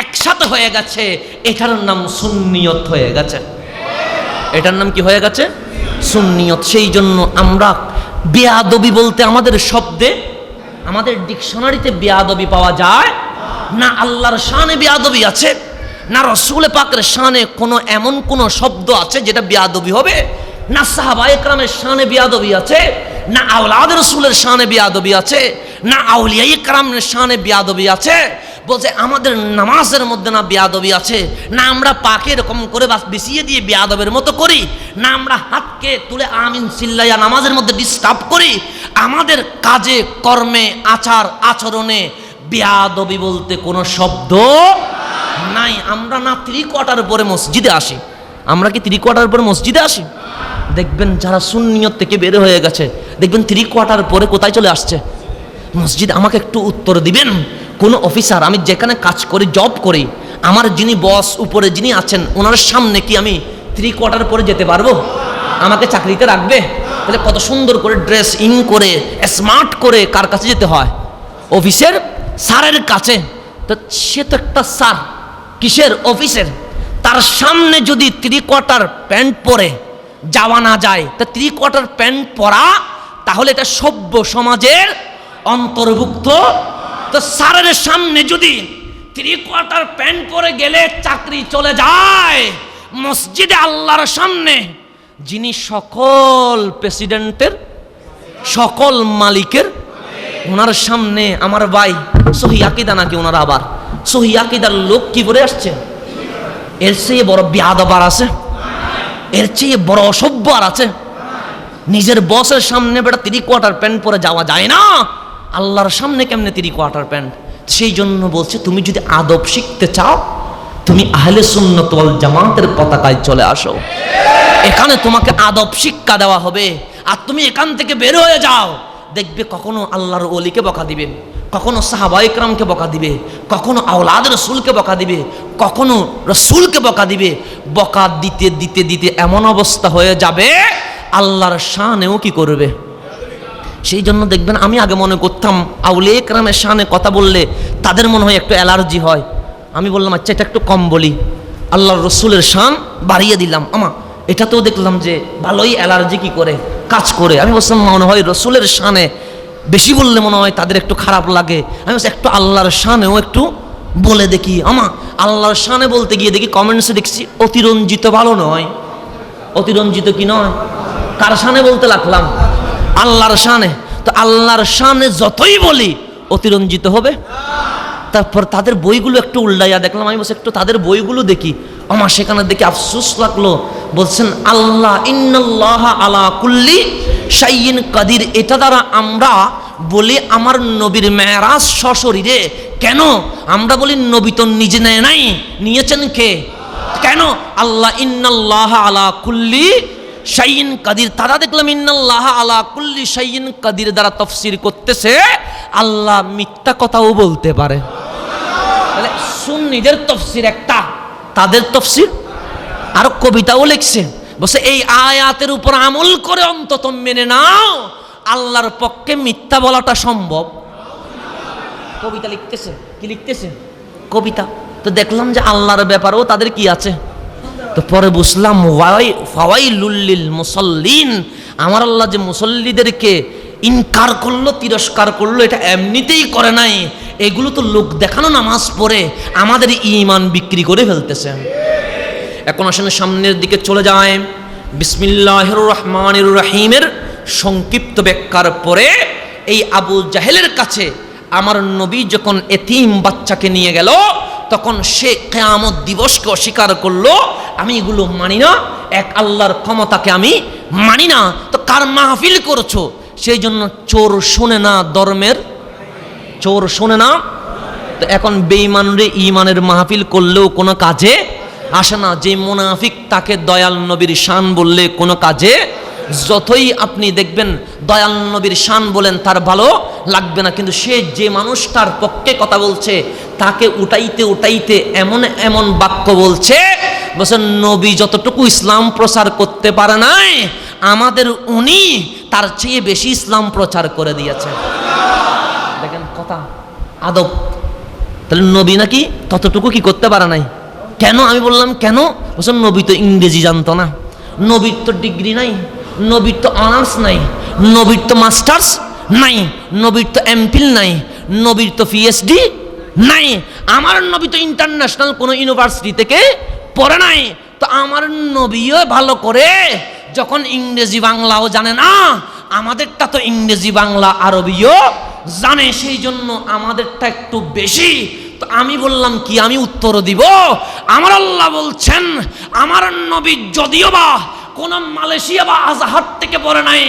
Speaker 2: একসাথে হয়ে গেছে, এটার নাম সুন্নিয়ত হয়ে গেছে। এটার নাম কি হয়ে গেছে? সুন্নিয়ত। সেই জন্য আমরা বেয়াদবি বলতে আমাদের শব্দে, আমাদের ডিকশনারিতে বেয়াদবি পাওয়া যায় না। আল্লাহর শানে বেয়াদবি আছে না, রাসূল পাকের শানে কোনো এমন কোনো শব্দ আছে যেটা বেয়াদবি হবে? না সাহাবায়ে কেরামের শানে বিয়াদবি আছে, না আওলাদ রাসূলের শানে বিয়াদবি আছে, না আউলিয়ায়ে কেরামের শানে বিয়াদবি আছে। বলছে আমাদের নামাজের মধ্যে না বিয়াদবি আছে, না আমরা পাকে এরকম করে বিছিয়ে দিয়ে বিয়াদবের মতো করি, না আমরা হাতকে তুলে আমিন চিল্লাইয়া নামাজের মধ্যে ডিস্টার্ব করি। আমাদের কাজে কর্মে আচার আচরণে বিয়াদবি বলতে কোনো শব্দ নাই। আমরা না 3/4 পরে মসজিদে আসি। আমরা কি 3/4 পরে মসজিদে আসি? দেখবেন যারা সুন্নিয়ত থেকে বের হয়ে গেছে, দেখবেন 3/4 পরে কোথায় চলে আসছে? মসজিদ। আমাকে একটু উত্তর দিবেন, কোন অফিসার, আমি যেখানে কাজ করি, জব করি, আমার যিনি বস উপরে যিনি আছেন, ওনার সামনে কি আমি 3/4 পরে যেতে পারবো? আমাকে চাকরিতে রাখবে? তাহলে কত সুন্দর করে ড্রেস ইন করে স্মার্ট করে কার কাছে যেতে হয়? অফিসের স্যারের কাছে। তো সে তো একটা স্যার, কিসের? অফিসের। তার সামনে যদি 3/4 প্যান্ট পরে যাওয়া না যায়, তা 3/4 প্যান্ট পরা, তাহলে এটা সভ্য সমাজের অন্তর্ভুক্ত। তো স্যারের সামনে যদি 3/4 প্যান্ট পরে গেলে চাকরি চলে যায়, মসজিদে আল্লাহর সামনে যিনি সকল প্রেসিডেন্টের, সকল মালিকের, ওনার সামনে আমার ভাই সহি আকীদা নাকি ওনারা, আবার সহি আকীদার লোক কি করে আসছে? এর চেয়ে বড় বিয়াদব আর আছে? এর চেয়ে বড় অসভ্য আর আছে? নিজের বসের সামনে বেটা 3/4 প্যান্ট পরে যাওয়া যায় না, আল্লাহর সামনে কেমনে 3/4 প্যান্ট? সেই জন্য বলছে তুমি যদি আদব শিখতে চাও, তুমি আহলে সুন্নাত ওয়াল জামাতের পতাকায় চলে আসো। এখানে তোমাকে আদব শিক্ষা দেওয়া হবে। আর তুমি এখান থেকে বের হয়ে যাও, দেখবে কখনো আল্লাহর ওলিকে বকা দিবে, কখনো সাহাবায়ে কেরামকে বকা দিবে, কখনো আওলাদ রাসূলকে বকা দিবে, কখনো রাসূলকে বকা দিবে। বকা দিতে দিতে দিতে এমন অবস্থা হয়ে যাবে, আল্লাহর শানেও কি করবে? সেই জন্য দেখবেন, আমি আগে মনে করতাম আউলিয়া কেরামের শানে কথা বললে তাদের মনে হয় একটু অ্যালার্জি হয়। আমি বললাম আচ্ছা এটা একটু কম বলি, আল্লাহর রসুলের শান বাড়িয়ে দিলাম। এটাতেও দেখলাম যে ভালোই অ্যালার্জি কি করে কাজ করে। আমি বলছিলাম মনে হয় রসুলের শানে বেশি বললে মনে হয় তাদের একটু খারাপ লাগে। আমি বলছি একটু আল্লাহর শানেও একটু বলে দেখি। আল্লাহর শানে বলতে গিয়ে দেখি কমেন্টসে দেখছি অতিরঞ্জিত ভালো নয়। অতিরঞ্জিত কি নয়? কার শানে বলতে লাগলাম? আল্লাহর শানে। তো আল্লাহর শানে যতই বলি অতিরঞ্জিত হবে। তারপর তাদের বইগুলো একটু উল্টাইয়া দেখলাম। আমি বলছি একটু তাদের বইগুলো দেখি। সেখানে দেখি আফসোস লাগলো। বলছেন আল্লাহ ইন্নাল্লাহ আলা কুল্লি শাইইন কাদির। এটা দ্বারা আমরা বলি আমার নবীর মেরাজ সশরীরে। কেন আমরা বলি? নবী তো নিজে নেয় নাই, নিয়েছেন কে? কেন? আল্লাহ ইন্নাল্লাহ আলা কুল্লি শাইইন কাদির। তারা দেখলাম ইন্নাল্লাহ আলা কুল্লি শাইইন কাদির দ্বারা তাফসীর করতেছে আল্লাহ মিথ্যা কথাও বলতে পারে। তাহলে সুন্নিদের তাফসীর একটা, তাদের তাফসীর আরো কবিতাও লিখছে। বলছে এই আয়াতের উপর আমল করে অন্তত মেনে নাও, আল্লাহর পক্ষে মিথ্যা বলাটা সম্ভব। কবিতা লিখতেছে। কি লিখতেছে? কবিতা। তো দেখলাম যে আল্লাহর ব্যাপারেও তাদের কি আছে। তো পরে বুঝলাম ফাওয়াইলুল লিল মুসাল্লিন, আমার আল্লাহ যে মুসল্লিদেরকে ইনকার করলো, তিরস্কার করলো, এটা এমনিতেই করে নাই। এগুলো তো লোক দেখানো নামাজ পড়ে আমাদের ঈমান বিক্রি করে ফেলতেছে। এখন আসেন সামনের দিকে চলে যায়। বিসমিল্লাহির রহমানির রহিমের সংক্ষিপ্ত ব্যাখ্যার পরে এই আবু জাহেলের কাছে আমার নবী যখন এতিম বাচ্চাকে নিয়ে গেল, তখন সে কিয়ামত দিবসকে অস্বীকার করলো। আমি এগুলো মানি না, এক আল্লাহর ক্ষমতাকে আমি মানি না। তো কার মাহফিল করছো? সেই জন্য চোর শোনে না ধর্মের, চোর শোনে না। তো এখন বেঈমানরে ঈমানের মাহফিল করলেও কোনো কাজে আসে না। যে মুনাফিক তাকে দয়াল নবীর শান বললে কোনো কাজে, যতই আপনি দেখবেন দয়াল নবীর শান বলেন তার ভালো লাগবে না। কিন্তু সে যে মানুষটার পক্ষে কথা বলছে তাকে উঠাইতে উঠাইতে এমন এমন বাক্য বলছে, বলছেন নবী যতটুকু ইসলাম প্রচার করতে পারে নাই, আমাদের উনি তার চেয়ে বেশি ইসলাম প্রচার করে দিয়েছে। দেখেন কথা, আদব। তাহলে নবী নাকি ততটুকু কি করতে পারে নাই? কেন? আমি বললাম কেন? বলছেন নবী তো ইংরেজি জানতো না, নবীর তো ডিগ্রি নাই, নবীর তো অনার্স নাই, নবীর তো মাস্টার্স নাই, নবীর তো এমফিল নাই, নবীর তো পিএইচডি নাই। আমার নবী তো ইন্টারন্যাশনাল কোনো ইউনিভার্সিটি থেকে পড়ে নাই। তো আমার নবীও ভালো করে যখন ইংরেজি বাংলাও জানে না, আমাদেরটা তো ইংরেজি বাংলা আরবিও জানে, সেই জন্য আমাদেরটা একটু বেশি। তো আমি বললাম কি, আমি উত্তর দিব, আমার আল্লাহ বলছেন আমার নবী যদিও বা কোন মালয়েশিয়া বা আজহার থেকে পড়ে নাই,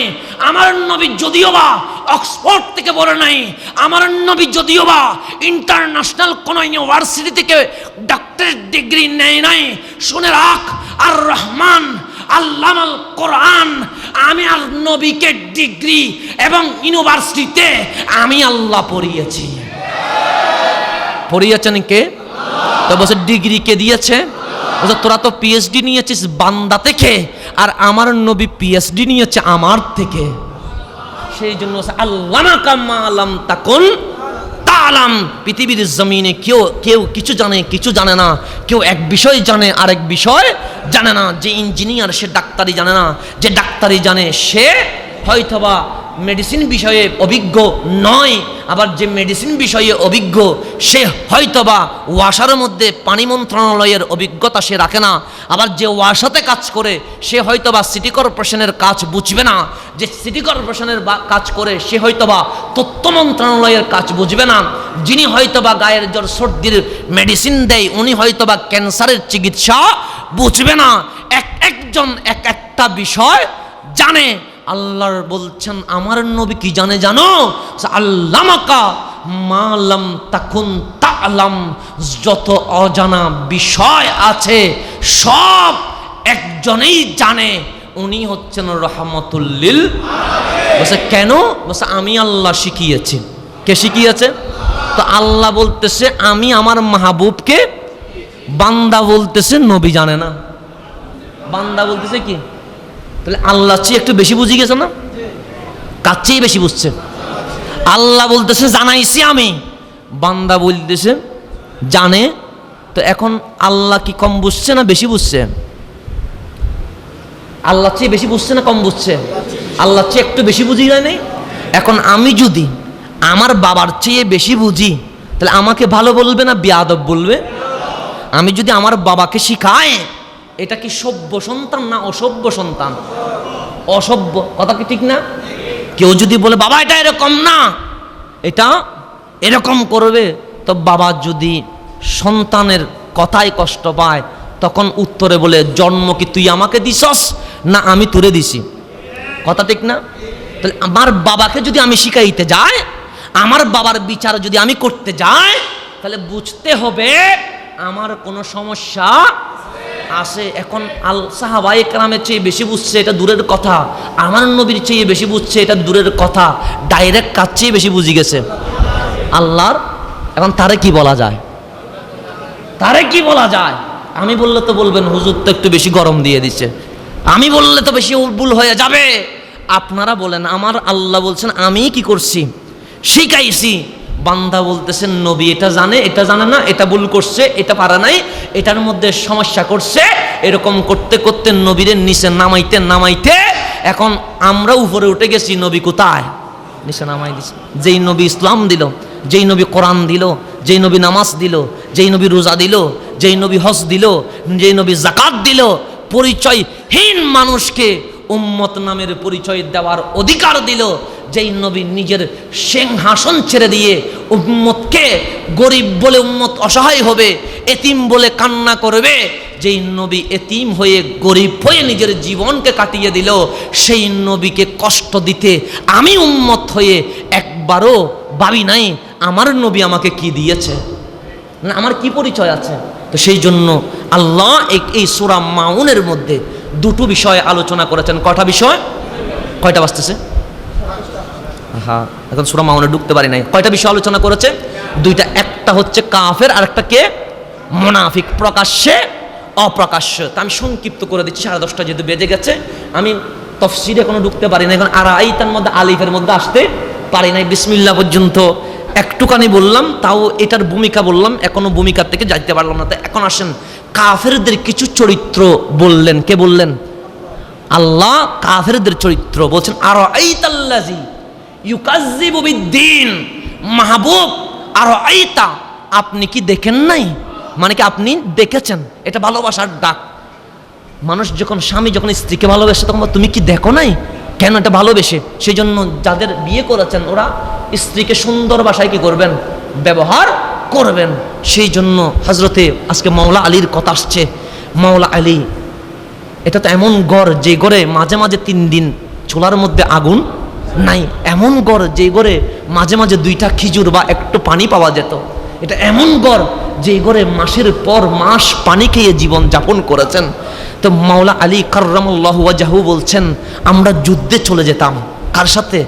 Speaker 2: আমার নবী যদিও বা অক্সফোর্ড থেকে পড়ে নাই, আমার নবী যদিও বা ইন্টারন্যাশনাল কোন ইউনিভার্সিটি থেকে ডক্টরেট ডিগ্রি নেয় নাই, শুনে রাখ, আর রহমান আল্লামাল কোরআন, আমি আর নবীকে ডিগ্রি এবং ইউনিভার্সিটিতে আমি আল্লাহ পড়িয়েছি। পড়িয়েছেন কে? তো বলছে ডিগ্রি কে দিয়েছে? বলছে তোরা তো পিএইচডি নিয়েছিস বান্দা থেকে, আর আমার নবী পিএইচডি নিয়েছে আমার থেকে। সেই জন্য আল্লামাকা মা লাম তাকুন তাআলাম। পৃথিবীর জমিনে কেউ কিছু জানে, কিছু জানে না। কেউ এক বিষয় জানে, আরেক বিষয় জানে না। যে ইঞ্জিনিয়ার সে ডাক্তারি জানে না, যে ডাক্তারি জানে সে হয়তোবা মেডিসিন বিষয়ে অভিজ্ঞ নয়, আবার যে মেডিসিন বিষয়ে অভিজ্ঞ সে হয়তোবা ওয়াসার মধ্যে পানি মন্ত্রণালয়ের অভিজ্ঞতা সে রাখে না, আবার যে ওয়াসাতে কাজ করে সে হয়তোবা সিটি কর্পোরেশনের কাজ বুঝবে না, যে সিটি কর্পোরেশনের কাজ করে সে হয়তোবা তথ্য মন্ত্রণালয়ের কাজ বুঝবে না, যিনি হয়তোবা গায়ের জ্বর সর্দির মেডিসিন দেয় উনি হয়তোবা ক্যান্সারের চিকিৎসা বুঝবে না। একজন একটা বিষয় জানে। আল্লাহর বলছেন আমার নবী কি জানে জানো? আল্লামাকা মা লাম তাকুন তা'লাম। যত অজানা বিষয় আছে সব একজনেই জানে, উনি হচ্ছেন রহমাতুল লিল আলামিন। বলছে কেন? বলছে আমি আল্লাহ শিখিয়েছি। কে শিখিয়েছে? তো আল্লাহ বলতেছে আমি আমার মাহবুবকে, বান্দা বলতেছে নবী জানে না। বান্দা বলতেছে কি? তাহলে আল্লাহ চেয়ে একটু বেশি বুঝে গেছে না? কার চেয়ে বেশি বুঝছে? আল্লাহ বলতেছে জানাইছি আমি, বান্দা বলতেছে জানে। তো এখন আল্লাহ কি কম বুঝছে না বেশি বুঝছে? আল্লাহ চেয়ে বেশি বুঝছে না কম বুঝছে? আল্লাহ চেয়ে একটু বেশি বুঝি যায় নাই। এখন আমি যদি আমার বাবার চেয়ে বেশি বুঝি তাহলে আমাকে ভালো বলবে না বেয়াদব বলবে? আমি যদি আমার বাবাকে শিখাই এটা কি সভ্য সন্তান না অসভ্য সন্তান? অসভ্য। কথা কি ঠিক না? কেউ যদি বলে বাবা এটা এরকম না, এটা এরকম করবে, তো বাবা যদি সন্তানের কথায় কষ্ট পায় তখন উত্তরে বলে জন্ম কি তুই আমাকে দিছস না আমি তোরে দিছি? কথা ঠিক না? তাহলে আমার বাবাকে যদি আমি শিখাইতে যাই, আমার বাবার বিচার যদি আমি করতে যাই, তাহলে বুঝতে হবে আমার কোনো সমস্যা আছে। এখন সাহাবায়ে কেরামের চেয়ে বেশি বুঝছে এটা দূরের কথা, আমার নবীর চেয়ে বেশি বুঝছে এটা দূরের কথা, ডাইরেক্ট কার চেয়ে বেশি বুঝে গেছে? আল্লাহর। এখন তারে কি বলা যায়? তারে কি বলা যায়? আমি বললে তো বলবেন হুজুর তো একটু বেশি গরম দিয়ে দিচ্ছে, আমি বললে তো বেশি ভুল হয়ে যাবে। আপনারা বলেন, আমার আল্লাহ বলছেন আমি কি করছি? শিখাইছি। বান্দা বলতেছেন নবী এটা জানে, এটা জানে না, এটা ভুল করছে, এটা পারে নাই, এটার মধ্যে সমস্যা করছে। এরকম করতে করতে নবীরে নিচে নামাইতে নামাইতে এখন আমরা উপরে উঠে গেছি, নবী কোথায়? নিচে নামাই দিছে। যেই নবী ইসলাম দিল, যেই নবী কোরআন দিল, যেই নবী নামাজ দিল, যেই নবী রোজা দিল, যেই নবী হজ দিল, যেই নবী যাকাত দিল, পরিচয়হীন মানুষকে উম্মত নামের পরিচয় দেওয়ার অধিকার দিল, যেই নবী নিজের সিংহাসন ছেড়ে দিয়ে উম্মতকে গরিব বলে উম্মত অসহায় হবে, এতিম বলে কান্না করবে, যেই নবী এতিম হয়ে গরিব হয়ে নিজের জীবনকে কাটিয়ে দিল, সেই নবীকে কষ্ট দিতে আমি উম্মত হয়ে একবারও ভাবি নাই আমার নবী আমাকে কি দিয়েছে, না আমার কি পরিচয় আছে। তো সেই জন্য আল্লাহ এই সূরা মাউনের মধ্যে দুটো বিষয় আলোচনা করেছেন। কয়টা বিষয়? কয়টা বাজতেছে? হ্যাঁ, এখন সূরা মাউনে ঢুকতে পারি নাই। কয়টা বিষয় আলোচনা করেছে? দুইটা। একটা হচ্ছে কাফের, আর একটা কে? মুনাফিক। প্রকাশ্যে অপ্রকাশ্য। তা আমি সংক্ষিপ্ত করে দিচ্ছি, 10:30 যেহেতু বেজে গেছে, আমি তফসিরে এখনো ঢুকতে পারি না। এখন আরাইতার মধ্যে আলিফের মধ্যে আসতে পারি নাই। বিসমিল্লাহ পর্যন্ত একটুখানি বললাম, তাও এটার ভূমিকা বললাম, এখনো ভূমিকার থেকে যাইতে পারলাম না। তাই এখন আসেন কাফেরদের কিছু চরিত্র বললেন। কে বললেন? আল্লাহ কাফেরদের চরিত্র বলছেন। আরাইতাল্লাযী ইউকাজ্জিবু বিদ্দীন। মাহবুব আরাইতা, আপনি কি দেখেন নাই? মানে কি আপনি দেখেছেন? এটা ভালোবাসার ডাক। মানুষ যখন স্বামী যখন স্ত্রীকে ভালোবাসে তখন বলে, তুমি কি দেখো নাই কেন এটা ভালোবেসে? সেই জন্য যাদের বিয়ে করেছেন ওরা স্ত্রীকে সুন্দর ভাষায় কি করবেন, ব্যবহার করবেন। সেই জন্য হজরতে আজকে মাওলা আলীর কথা আসছে। মাওলা আলী এটা তো এমন গড় যে গড়ে মাঝে মাঝে 3 দিন চুলার মধ্যে আগুন নাই, এমন গড় যে গড়ে মাঝে মাঝে 2টা খেজুর বা একটু পানি পাওয়া যেত। এটা এমন গড় যে গড়ে মাসের পর মাস পানি খেয়ে জীবন যাপন করেছেন। তো মাওলা আলী কাররামাল্লাহু ওয়াজহু বলছেন, আমরা যুদ্ধে চলে যেতাম কার সাথে?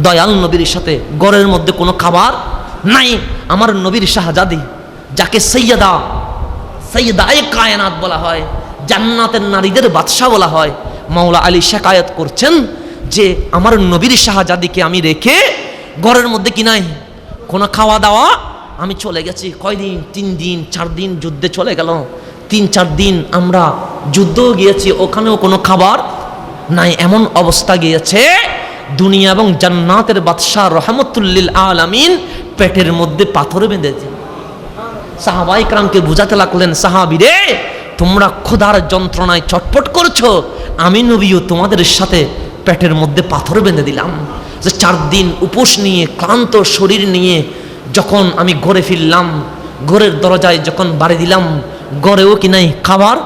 Speaker 2: দয়াল নবীর সাথে। গড়ের মধ্যে কোনো খাবার নাই। আমার নবীর শাহজাদি, যাকে সৈয়দায়ে কায়নাত বলা হয়, জান্নাতের নারীদের বাদশা বলা হয়, মাওলা আলী শিকায়াত করছেন যে আমার নবীর শাহজাদিকে আমি রেখে ঘরের মধ্যে কি নাই কোনো খাওয়া দাওয়া, আমি চলে গেছি। কয়দিন? 3 দিন 4 দিন যুদ্ধে চলে গেল। 3-4 দিন আমরা যুদ্ধও গিয়েছি, ওখানেও কোনো খাবার নাই। এমন অবস্থা গিয়েছে দুনিয়া এবং জান্নাতের বাদশা রহমতুল্লিল আলামিন পেটের মধ্যে পাথর বেঁধেছে। সাহাবায়ে কেরামকে বুঝাতে লাগলেন, সাহাবীরে তোমরা ক্ষুধার যন্ত্রণায় চটপট করছো, আমি নবীও তোমাদের সাথে পেটের মধ্যে পাথর বেঁধে দিলাম। যে 4 দিন উপোস নিয়ে ক্লান্ত শরীর নিয়ে যখন আমি ঘরে ফিরলাম, ঘরের দরজায় যখন বাড়ি দিলাম, ঘরেও কি নাই খাবার।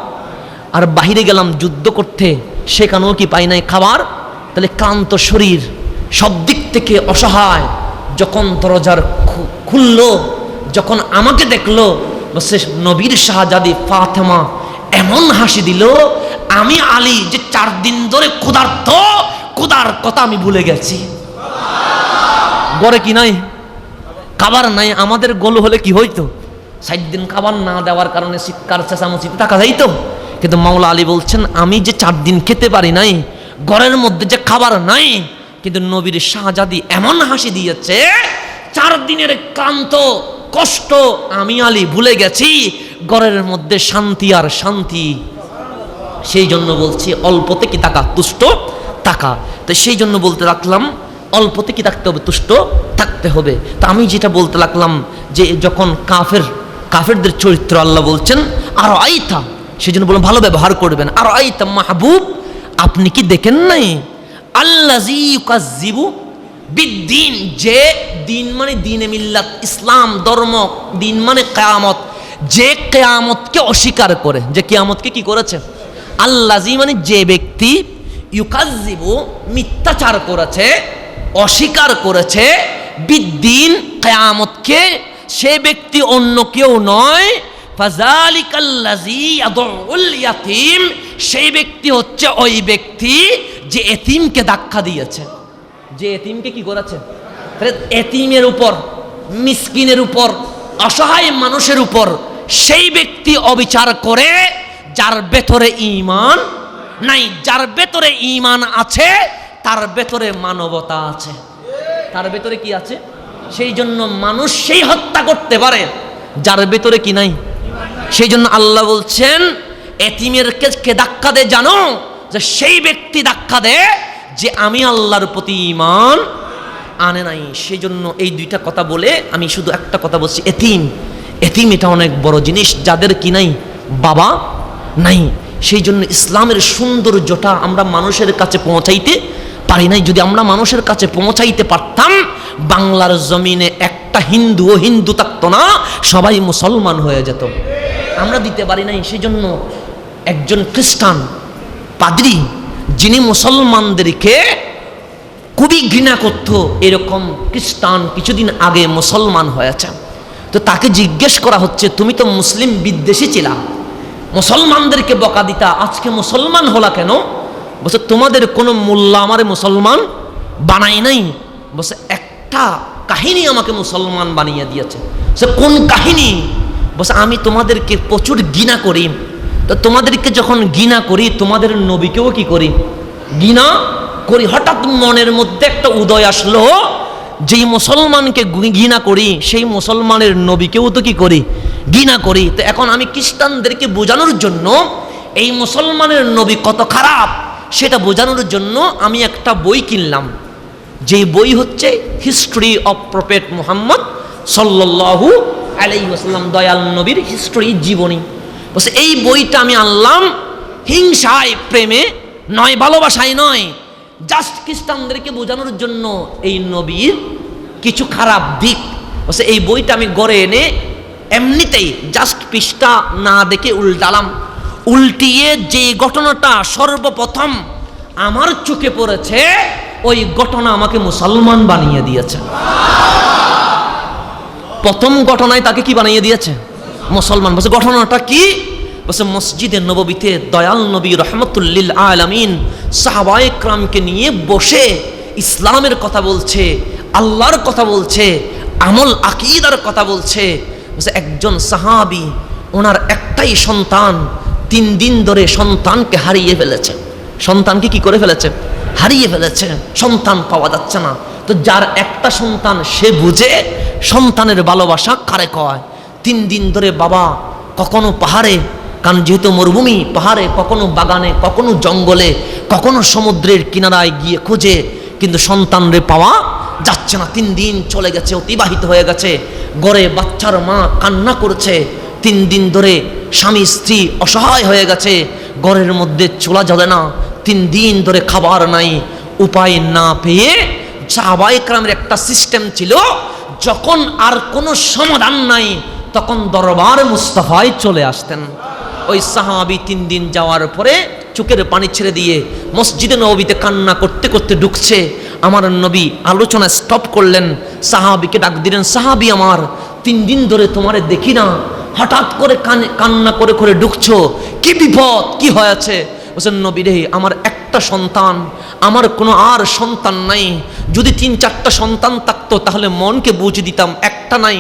Speaker 2: আর বাহিরে গেলাম যুদ্ধ করতে, সেখানেও কি পাই নাই খাবার। তাহলে ক্লান্ত শরীর, সব দিক থেকে অসহায়। যখন দরজার খুললো, যখন আমাকে দেখলো, বসে নবীর শাহজাদি ফাতেমা এমন হাসি দিল, আমি আলী যে 4 দিন ধরে ক্ষুধার কথা আমি ভুলে গেছি। ঘরে কি নাই খাবার নাই। আমাদের গোল হলে কি হইতো? 60 দিন খাবার না দেওয়ার কারণে চিৎকার চেঁচামেচিতে টাকা যাইতো। কিন্তু মাওলা আলী বলছেন, আমি যে 4 দিন খেতে পারি নাই, ঘরের মধ্যে যে খাবার নাই, কিন্তু নবীর শাহজাদি এমন হাসি দিয়েছে, 4 দিনের ক্লান্ত কষ্ট আমি আলী ভুলে গেছি, ঘরের মধ্যে শান্তি আর শান্তি। সেই জন্য বলছি অল্পতে কি টাকা তুষ্ট টাকা। তো সেই জন্য বলতে রাখলাম অল্পতে কি থাকতে হবে, তুষ্ট থাকতে হবে। তা আমি যেটা বলতে লাগলাম যে যখন কাফেরদের চরিত্র আল্লাহ বলছেন আর আইতা, সেই জন্য বললাম ভালো ব্যবহার করবেন। আর আইতা মাহবুব, আপনি কি দেখেন নাই আল্লাযী ইউকাজ্জিবু বিদ্দিন, যে দিন মানে দিনে মিল্লাত, ইসলাম ধর্ম, দিন মানে কিয়ামত, যে কিয়ামতকে অস্বীকার করে, যে কিয়ামতকে কি করেছে? আল্লাযী মানে যে ব্যক্তি, ইউকাজ্জিবু মিথ্যাচার করেছে, অস্বীকার করেছে, বিদ্দিন কিয়ামতকে, সে ব্যক্তি অন্য কেউ নয়, ফাযালিকাল্লাযী ইয়াদউল ইয়াতীম, সেই ব্যক্তি হচ্ছে ওই ব্যক্তি যে এতিমকে ধাক্কা দিয়েছে। যে এতিমকে কি করেছে? এতিমের উপর, মিসকিনের উপর, অসহায় মানুষের উপর সেই ব্যক্তি অবিচার করে যার ভেতরে ঈমান নাই। যার ভেতরে ঈমান আছে তার ভেতরে মানবতা আছে। তার ভেতরে কি আছে? সেই জন্য মানুষ সেই হত্যা করতে পারে যার ভেতরে কি নাই। সেই জন্য আল্লাহ বলছেন, এতিমের কে ধাক্কা দে জানো? যে সেই ব্যক্তি ধাক্কা দে যে আমি আল্লাহর প্রতি ঈমান আনে নাই। সেই জন্য এই 2টা কথা বলে আমি শুধু একটা কথা বলছি, এতিম এটা অনেক বড় জিনিস, যাদের কি নাই বাবা নাই। সেই জন্য ইসলামের সৌন্দর্যটা আমরা মানুষের কাছে পৌঁছাইতে পারি নাই। যদি আমরা মানুষের কাছে পৌঁছাইতে পারতাম, বাংলার জমিনে একটা হিন্দু থাকতো না, সবাই মুসলমান হয়ে যেত। আমরা দিতে পারি নাই। সেই জন্য একজন খ্রিস্টান পাদ্রী, যিনি মুসলমানদেরকে খুবই ঘৃণা করত, এরকম খ্রিস্টান কিছুদিন আগে মুসলমান হয়েছে। তো তাকে জিজ্ঞেস করা হচ্ছে, তুমি তো মুসলিম বিদ্বেষী ছিলা, মুসলমানদেরকে বকা দিতা, আজকে মুসলমান হলা কেন? বলছে তোমাদের কোনো মোল্লা আমারে মুসলমান বানাই নাই। বলছে একটা কাহিনী আমাকে মুসলমান বানিয়ে দিয়েছে। সে কোন কাহিনী? বলছে আমি তোমাদেরকে প্রচুর ঘৃণা করি। তো তোমাদেরকে যখন ঘৃণা করি, তোমাদের নবীকেও কি করি? ঘৃণা করি। হঠাৎ মনের মধ্যে একটা উদয় আসলো, যেই মুসলমানকে ঘৃণা করি সেই মুসলমানের নবীকেও তো কি করি? ঘৃণা করি। তো এখন আমি খ্রিস্টানদেরকে বোঝানোর জন্য এই মুসলমানের নবী কত খারাপ সেটা বোঝানোর জন্য আমি একটা বই কিনলাম, যেই বই হচ্ছে হিস্ট্রি অফ প্রফেট মুহাম্মদ সাল্লাল্লাহু আলাইহি ওয়াসাল্লাম, দয়াল নবীর হিস্ট্রি, জীবনী। বলছে এই বইটা আমি আনলাম হিংসায় প্রেমে নয়, ভালোবাসায় নয়, জাস্ট খ্রিস্টানদেরকে বোঝানোর জন্য এই নবীর কিছু খারাপ দিক। এই বইটা আমি গড়ে এনে এমনিতেই জাস্ট পৃষ্ঠা না দেখে উল্টালাম। উল্টিয়ে যে ঘটনাটা সর্বপ্রথম আমার চোখে পড়েছে, ওই ঘটনা আমাকে মুসলমান বানিয়ে দিয়েছে। প্রথম ঘটনায় তাকে কি বানিয়ে দিয়েছে? মুসলমান। বলছে ঘটনাটা কি? বলছে মসজিদে নববীতে দয়াল নবী রহমতুল্লিল আলামিন সাহাবায়ে কেরামকে নিয়ে বসে ইসলামের কথা বলছে, আল্লাহর কথা বলছে, আমল আকীদার কথা বলছে। বলছে একজন সাহাবী, ওনার একটাই সন্তান, 3 দিন ধরে সন্তানকে হারিয়ে ফেলেছে। সন্তানকে কি করে ফেলেছে? হারিয়ে ফেলেছে, সন্তান পাওয়া যাচ্ছে না। তো যার একটা সন্তান সে বুঝে সন্তানের ভালোবাসা কারে কয়। 3 দিন ধরে বাবা কখনো পাহাড়ে, কারণ যেহেতু মরুভূমি, পাহাড়ে, কখনো বাগানে, কখনো জঙ্গলে, কখনো সমুদ্রের কিনারায় গিয়ে খোঁজে, কিন্তু সন্তানরে পাওয়া যাচ্ছে না। 3 দিন চলে গেছে, অতিবাহিত হয়ে গেছে। ঘরে বাচ্চার মা কান্না করছে। 3 দিন ধরে স্বামী স্ত্রী অসহায় হয়ে গেছে, ঘরের মধ্যে চুলা জ্বলে না। 3 দিন ধরে খাবার নাই। উপায় না পেয়ে সাহাবায়ে কেরামের একটা সিস্টেম ছিল, যখন আর কোনো সমাধান নাই তখন দরবার মুস্তাফায় চলে আসতেন। ওই সাহাবী 3 দিন যাওয়ার পরে চোখের পানি ছেড়ে দিয়ে মসজিদে নববীতে কান্না করতে করতে ঢুকছে। আমার নবী আলোচনা স্টপ করলেন, সাহাবীকে ডাক দিলেন, সাহাবী আমার, 3 দিন ধরে তোমারে দেখি না, হঠাৎ করে কান্না করে করে ঢুকছো, কি বিপদ, কি হয়েছে? বলছেন নবী রে, আমার একটা সন্তান, আমার কোনো আর সন্তান নাই। যদি 3-4টা সন্তান থাকতো তাহলে মনকে বুঝে দিতাম, একটা নাই,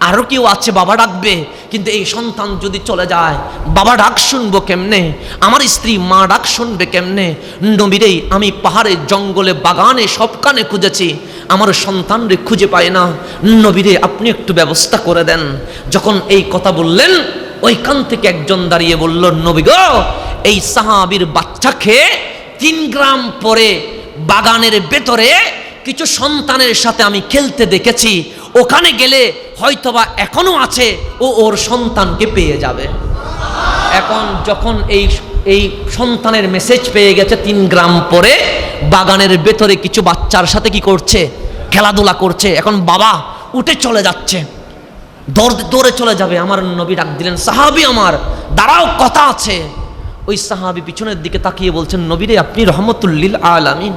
Speaker 2: আরও কেউ আছে, বাবা ডাকবে। কিন্তু এই সন্তান যদি চলে যায়, বাবা ডাক শুনবো কেমনে? আমার স্ত্রী মা ডাক শুনবে কেমনে? নবী রে, আমি পাহাড়ে, জঙ্গলে, বাগানে সবখানে খুঁজেছি, আমার সন্তান রে খুঁজে পাই না। নবী রে, আপনি একটু ব্যবস্থা করে দেন। যখন এই কথা বললেন, ওইখান থেকে একজন দাঁড়িয়ে বলল, নবী গো, এই সাহাবীর বাচ্চা খেয়ে 3 গ্রাম পরে বাগানের ভেতরে কিছু সন্তানের সাথে আমি খেলতে দেখেছি, ওখানে গেলে হয়তোবা এখনো আছে, ও ওর সন্তানকে পেয়ে যাবে। এখন যখন এই সন্তানের মেসেজ পেয়ে গেছে, 3 গ্রাম পরে বাগানের ভেতরে কিছু বাচ্চার সাথে কি করছে? খেলাধুলা করছে। এখন বাবা উঠে চলে যাচ্ছে, দৌড়ে চলে যাবে। আমার নবী ডাক দিলেন, সাহাবী আমার, দাঁড়াও, কথা আছে। ওই সাহাবী পিছনের দিকে তাকিয়ে বলছেন, নবী রে, আপনি রহমতুল্লিল আলামিন,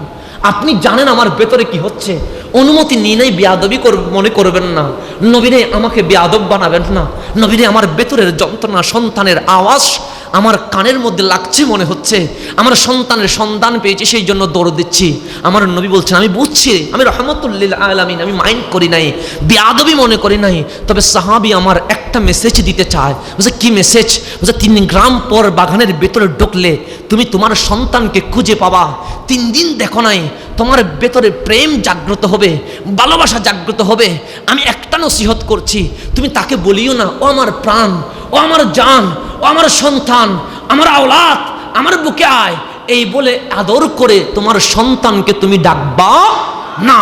Speaker 2: আপনি জানেন আমার ভেতরে কি হচ্ছে, অনুমতি নিয়ে নেই, বেয়াদবি মনে করবেন না। নবী রে, আমাকে বেয়াদব বানাবেন না। নবী রে, আমার ভেতরের যন্ত্রণা, সন্তানের আওয়াজ আমার কানের মধ্যে লাগছে মনে হচ্ছে, আমার সন্তানের সন্তান পেয়েছি, সেই জন্য দৌড় দিচ্ছি। আমার নবী বলছেন, আমি বুঝছি, আমি রহমতুল্লিল আলামিন, আমি মাইন্ড করি নাই, বেয়াদবি মনে করি নাই। তবে সাহাবী আমার একটা মেসেজ দিতে চায়। বলছে কি মেসেজ? বলছে 3 গ্রাম পর বাগানের ভেতরে ঢুকলে তুমি তোমার সন্তানকে খুঁজে পাবা। 3 দিন দেখো নাই, তোমার ভেতরে প্রেম জাগ্রত হবে, ভালোবাসা জাগ্রত হবে। আমি একটা নসিহত করছি, তুমি তাকে বলিও না, ও আমার প্রাণ, ও আমার জান, ও আমার সন্তান, আমার আওলাদ, আমার বুকে আয়, এই বলে আদর করে তোমার সন্তানকে তুমি ডাকবা না।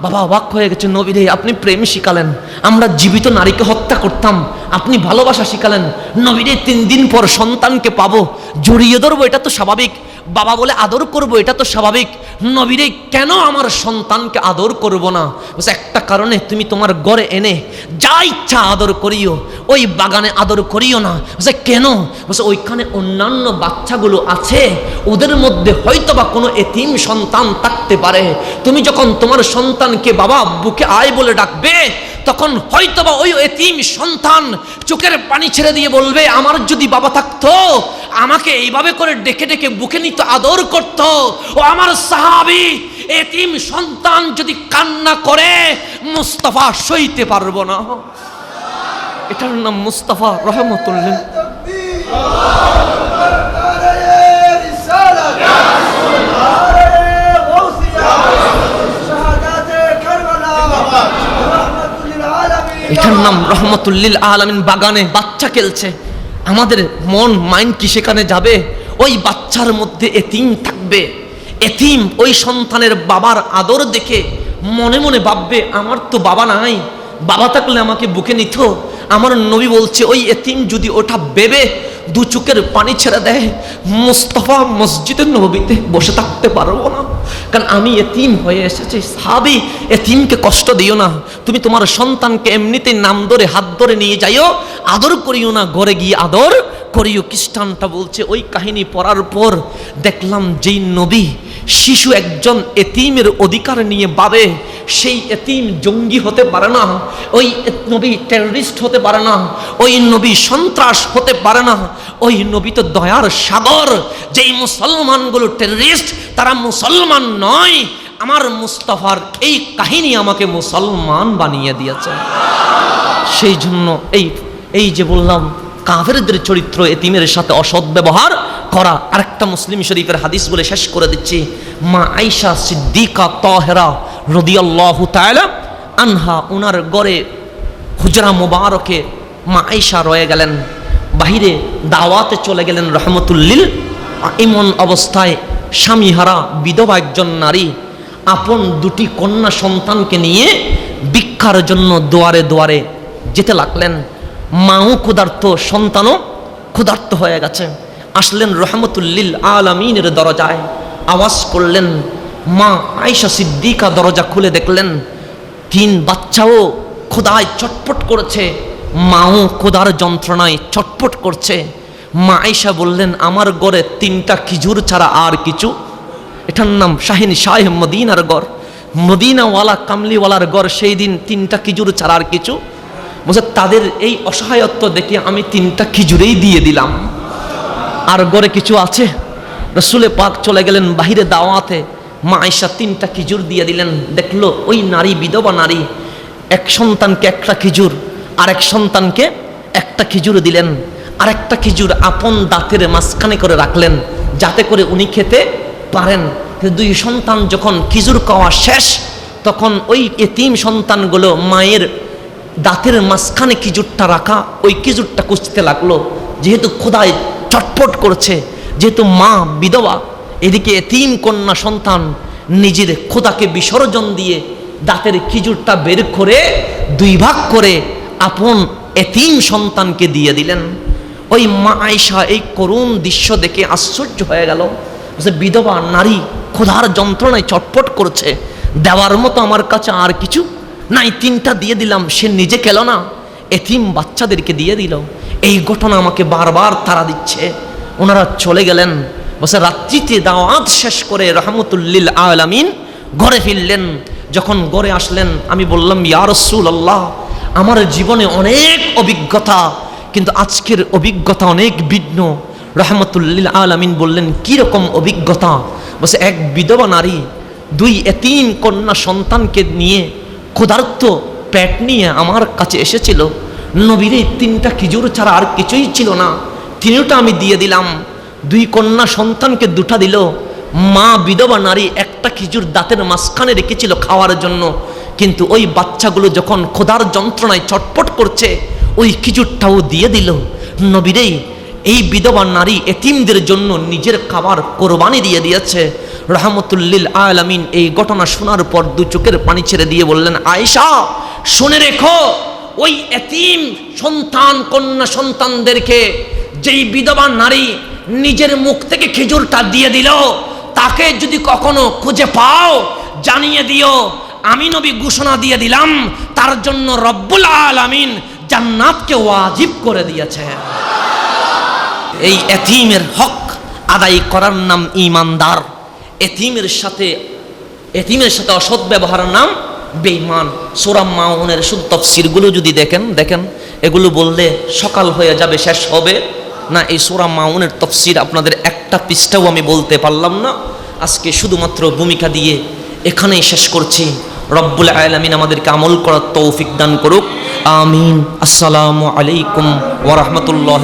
Speaker 2: বাবা অবাক হয়ে গেছে, নবী রে, আপনি প্রেম শিখালেন, আমরা জীবিত নারীকে হত্যা করতাম, আপনি ভালোবাসা শিখালেন। নবী রে, 3 দিন পর সন্তানকে পাবো, জড়িয়ে ধরবো, এটা তো স্বাভাবিক, বাবা বলে আদর করব, এটা তো স্বাভাবিক। নবী রে, কেন আমার সন্তানকে আদর করব না? বলছে একটা কারণে, তুমি তোমার ঘরে এনে যা ইচ্ছা আদর করিও, ওই বাগানে আদর করিও না। বলছে কেন? বলছে ওইখানে অন্যান্য বাচ্চাগুলো আছে, ওদের মধ্যে হয়তোবা কোনো এতিম সন্তান থাকতে পারে। তুমি যখন তোমার সন্তানকে বাবা বুকে আয় বলে ডাকবে, তখন হয়তোবা ওই এতিম সন্তান চোখের পানি ছেড়ে দিয়ে বলবে, আমার যদি বাবা থাকতো আমাকে এইভাবে করে ডেকে ডেকে বুকে নিত, আদর করত। ও আমার সাহাবী, এতিম সন্তান যদি কান্না করে, মুস্তাফা সইতে পারবো না। এটার নাম মুস্তাফা রহমতুল্লাহ। এটার নাম রহমতুল্লিল আলামিন। বাগানে বাচ্চা খেলছে, আমাদের মন মাইন্ড কি সেখানে যাবে? ওই বাচ্চার মধ্যে এতিম থাকবে, এতিম ওই সন্তানের বাবার আদর দেখে মনে মনে ভাববে, আমার তো বাবা নাই, বাবা থাকলে আমাকে বুকে নিত। আমার নবী বলছে, ওই এতিম যদি ওটা ভেবে দু চোখের পানি ছেড়ে দেয়, মুস্তাফা মসজিদের নববীতে বসে থাকতে পারবো না, কারণ আমি এতিম হয়ে এসেছি। সাহাবী, এতিমকে কষ্ট দিও না, তুমি তোমার সন্তানকে এমনিতেই নাম ধরে হাত ধরে নিয়ে যাইও, আদর করিও না, ঘরে গিয়ে আদর করিও। খ্রিস্টানটা বলছে ওই কাহিনী পড়ার পর দেখলাম যেই নবী শিশু একজন এতিমের অধিকার নিয়ে ভাবে, সেই এতিম জঙ্গি হতে পারে না, ওই নবী টেররিস্ট হতে পারে না, ওই নবী সন্ত্রাস হতে পারে না, ওই নবী তো দয়ার সাগর। যেই মুসলমানগুলো টেররিস্ট তারা মুসলমান নয়, আমার মুস্তাফার এই কাহিনী আমাকে মুসলমান বানিয়ে দিয়েছে। সেই জন্য এই যে বললাম কাফেরদের চরিত্র, এতিমের সাথে অসৎ ব্যবহার করা। আরেকটা মুসলিম শরীফের হাদিস বলে শেষ করে দিচ্ছি। মা আয়েশা সিদ্দিকা তাহেরা রাদিয়াল্লাহু তাআলা আনহা, ওনার ঘরে হুজরা মুবারকে মা আয়েশা রয়ে গেলেন, বাহিরে দাওয়াতে চলে গেলেন রহমতুল্লিল। এমন অবস্থায় স্বামীহারা বিধবা একজন নারী আপন দুটি কন্যা সন্তানকে নিয়ে ভিক্ষার জন্য দুয়ারে দুয়ারে যেতে লাগলেন। মাও ক্ষুধার্ত, সন্তানও ক্ষুধার্ত হয়ে গেছে। আসলেন রহমতুল্লিল আলামিনের দরজায়, আওয়াজ করলেন। মা আয়েশা সিদ্দিকা দরজা খুলে দেখলেন 3 বাচ্চাও ক্ষুধায় চটপট করেছে, মাও ক্ষুধার যন্ত্রণায় চটপট করছে। মা আয়েশা বললেন, আমার ঘরে 3টা খেজুর ছাড়া আর কিছু। এটার নাম শাহিন শাহ মদিনার গড়, মদিনাওয়ালা কামলিওয়ালার গড়। সেই দিন 3টা খেজুর ছাড়া আর কিছু। বলছে তাদের এই অসহায়ত্ব দেখে আমি 3টা খেজুরেই দিয়ে দিলাম, আর ঘরে কিছু আছে। রসুলে পাক চলে গেলেন বাহিরে দাওয়াতে, মা আয়েশা 3টা খেজুর দিয়ে দিলেন। দেখলো ওই নারী বিধবা নারী এক সন্তানকে 1টা খেজুর, আর এক সন্তানকে 1টা খেজুর দিলেন। আর একটা খেজুর আপন দাঁতের মাঝখানে করে রাখলেন যাতে করে উনি খেতে পারেন। 2 সন্তান যখন খেজুর খাওয়া শেষ, তখন ওই এতিম সন্তানগুলো মায়ের দাঁতের মাঝখানে খেজুরটা রাখা ওই খেজুরটা কুচতে লাগলো। যেহেতু ক্ষুধায় চটপট করছে, যেহেতু মা বিধবা, এদিকে এতিম কন্যা সন্তান নিজের ক্ষুধাকে বিসর্জন দিয়ে দাঁতের খেজুরটা বের করে 2 ভাগ করে আপন এতিম সন্তানকে দিয়ে দিলেন। ওই মা আয়েশা এই করুণ দৃশ্য দেখে আশ্চর্য হয়ে গেল। বিধবা নারী ক্ষুধার যন্ত্রণায় চটপট করছে, দেওয়ার মতো আমার কাছে আর কিছু নাই, 3টা দিয়ে দিলাম। সে নিজে খেলো না, এতিম বাচ্চাদেরকে দিয়ে দিল। এই ঘটনা আমাকে বারবার তাড়া দিচ্ছে। ওনারা চলে গেলেন। বসে রাত্রিতে দাওয়াত শেষ করে রহমতুল্লিল আলামিন ঘরে ফিরলেন। যখন ঘরে আসলেন আমি বললাম, ইয়া রাসূলুল্লাহ, আমার জীবনে অনেক অভিজ্ঞতা, কিন্তু আজকের অভিজ্ঞতা অনেক ভিন্ন। রহমতুল্লিল আলামিন বললেন, কি রকম অভিজ্ঞতা? বসে এক বিধবা নারী 2 এতিম কন্যা সন্তানকে নিয়ে ক্ষুধার্ত পেট নিয়ে আমার কাছে এসেছিল। নবীর 3টা খেজুর ছাড়া আর কিছুই ছিল না, 3টা আমি দিয়ে দিলাম। 2 কন্যা সন্তানকে 2টা দিল। মা বিধবা নারী 1টা খেজুর দাঁতের মাঝখানে রেখেছিল খাওয়ার জন্য, কিন্তু ওই বাচ্চাগুলো যখন ক্ষুধার যন্ত্রণায় চটপট করছে ওই খেজুরটাও দিয়ে দিল। নবীরে এই বিধবা নারী এতিমদের জন্য নিজের খাবার কোরবানি দিয়ে দিয়েছে। রহমতুল্লিল আলামিন এই ঘটনা শোনার পর 2 চোখের পানি ছেড়ে দিয়ে বললেন, আয়েশা শুনে রেখো, ওই এতিম সন্তান কন্যা সন্তানদেরকে যেই বিধবা নারী নিজের মুখ থেকে খেজুরটা দিয়ে দিল, তাকে যদি কখনো খুঁজে পাও জানিয়ে দিও, আমি নবী ঘোষণা দিয়ে দিলাম তার জন্য রব্বুল আলামিন জান্নাতকে ওয়াজিব করে দিয়েছে। এই এতিমের হক আদায় করার নাম ঈমানদার। এতিমের সাথে অসৎ ব্যবহারের নাম বেঈমান। সূরা মাউনের শুধু তাফসীরগুলো যদি দেখেন এগুলো বললে সকাল হয়ে যাবে, শেষ হবে না। এই সূরা মাউনের তাফসীর আপনাদের একটা পৃষ্ঠাও আমি বলতে পারলাম না। আজকে শুধুমাত্র ভূমিকা দিয়ে এখানেই শেষ করছি। রব্বুল আলামিন আমাদেরকে আমল করার তৌফিক দান করুক, আমিন। আসসালামু আলাইকুম ওয়া রাহমাতুল্লাহ।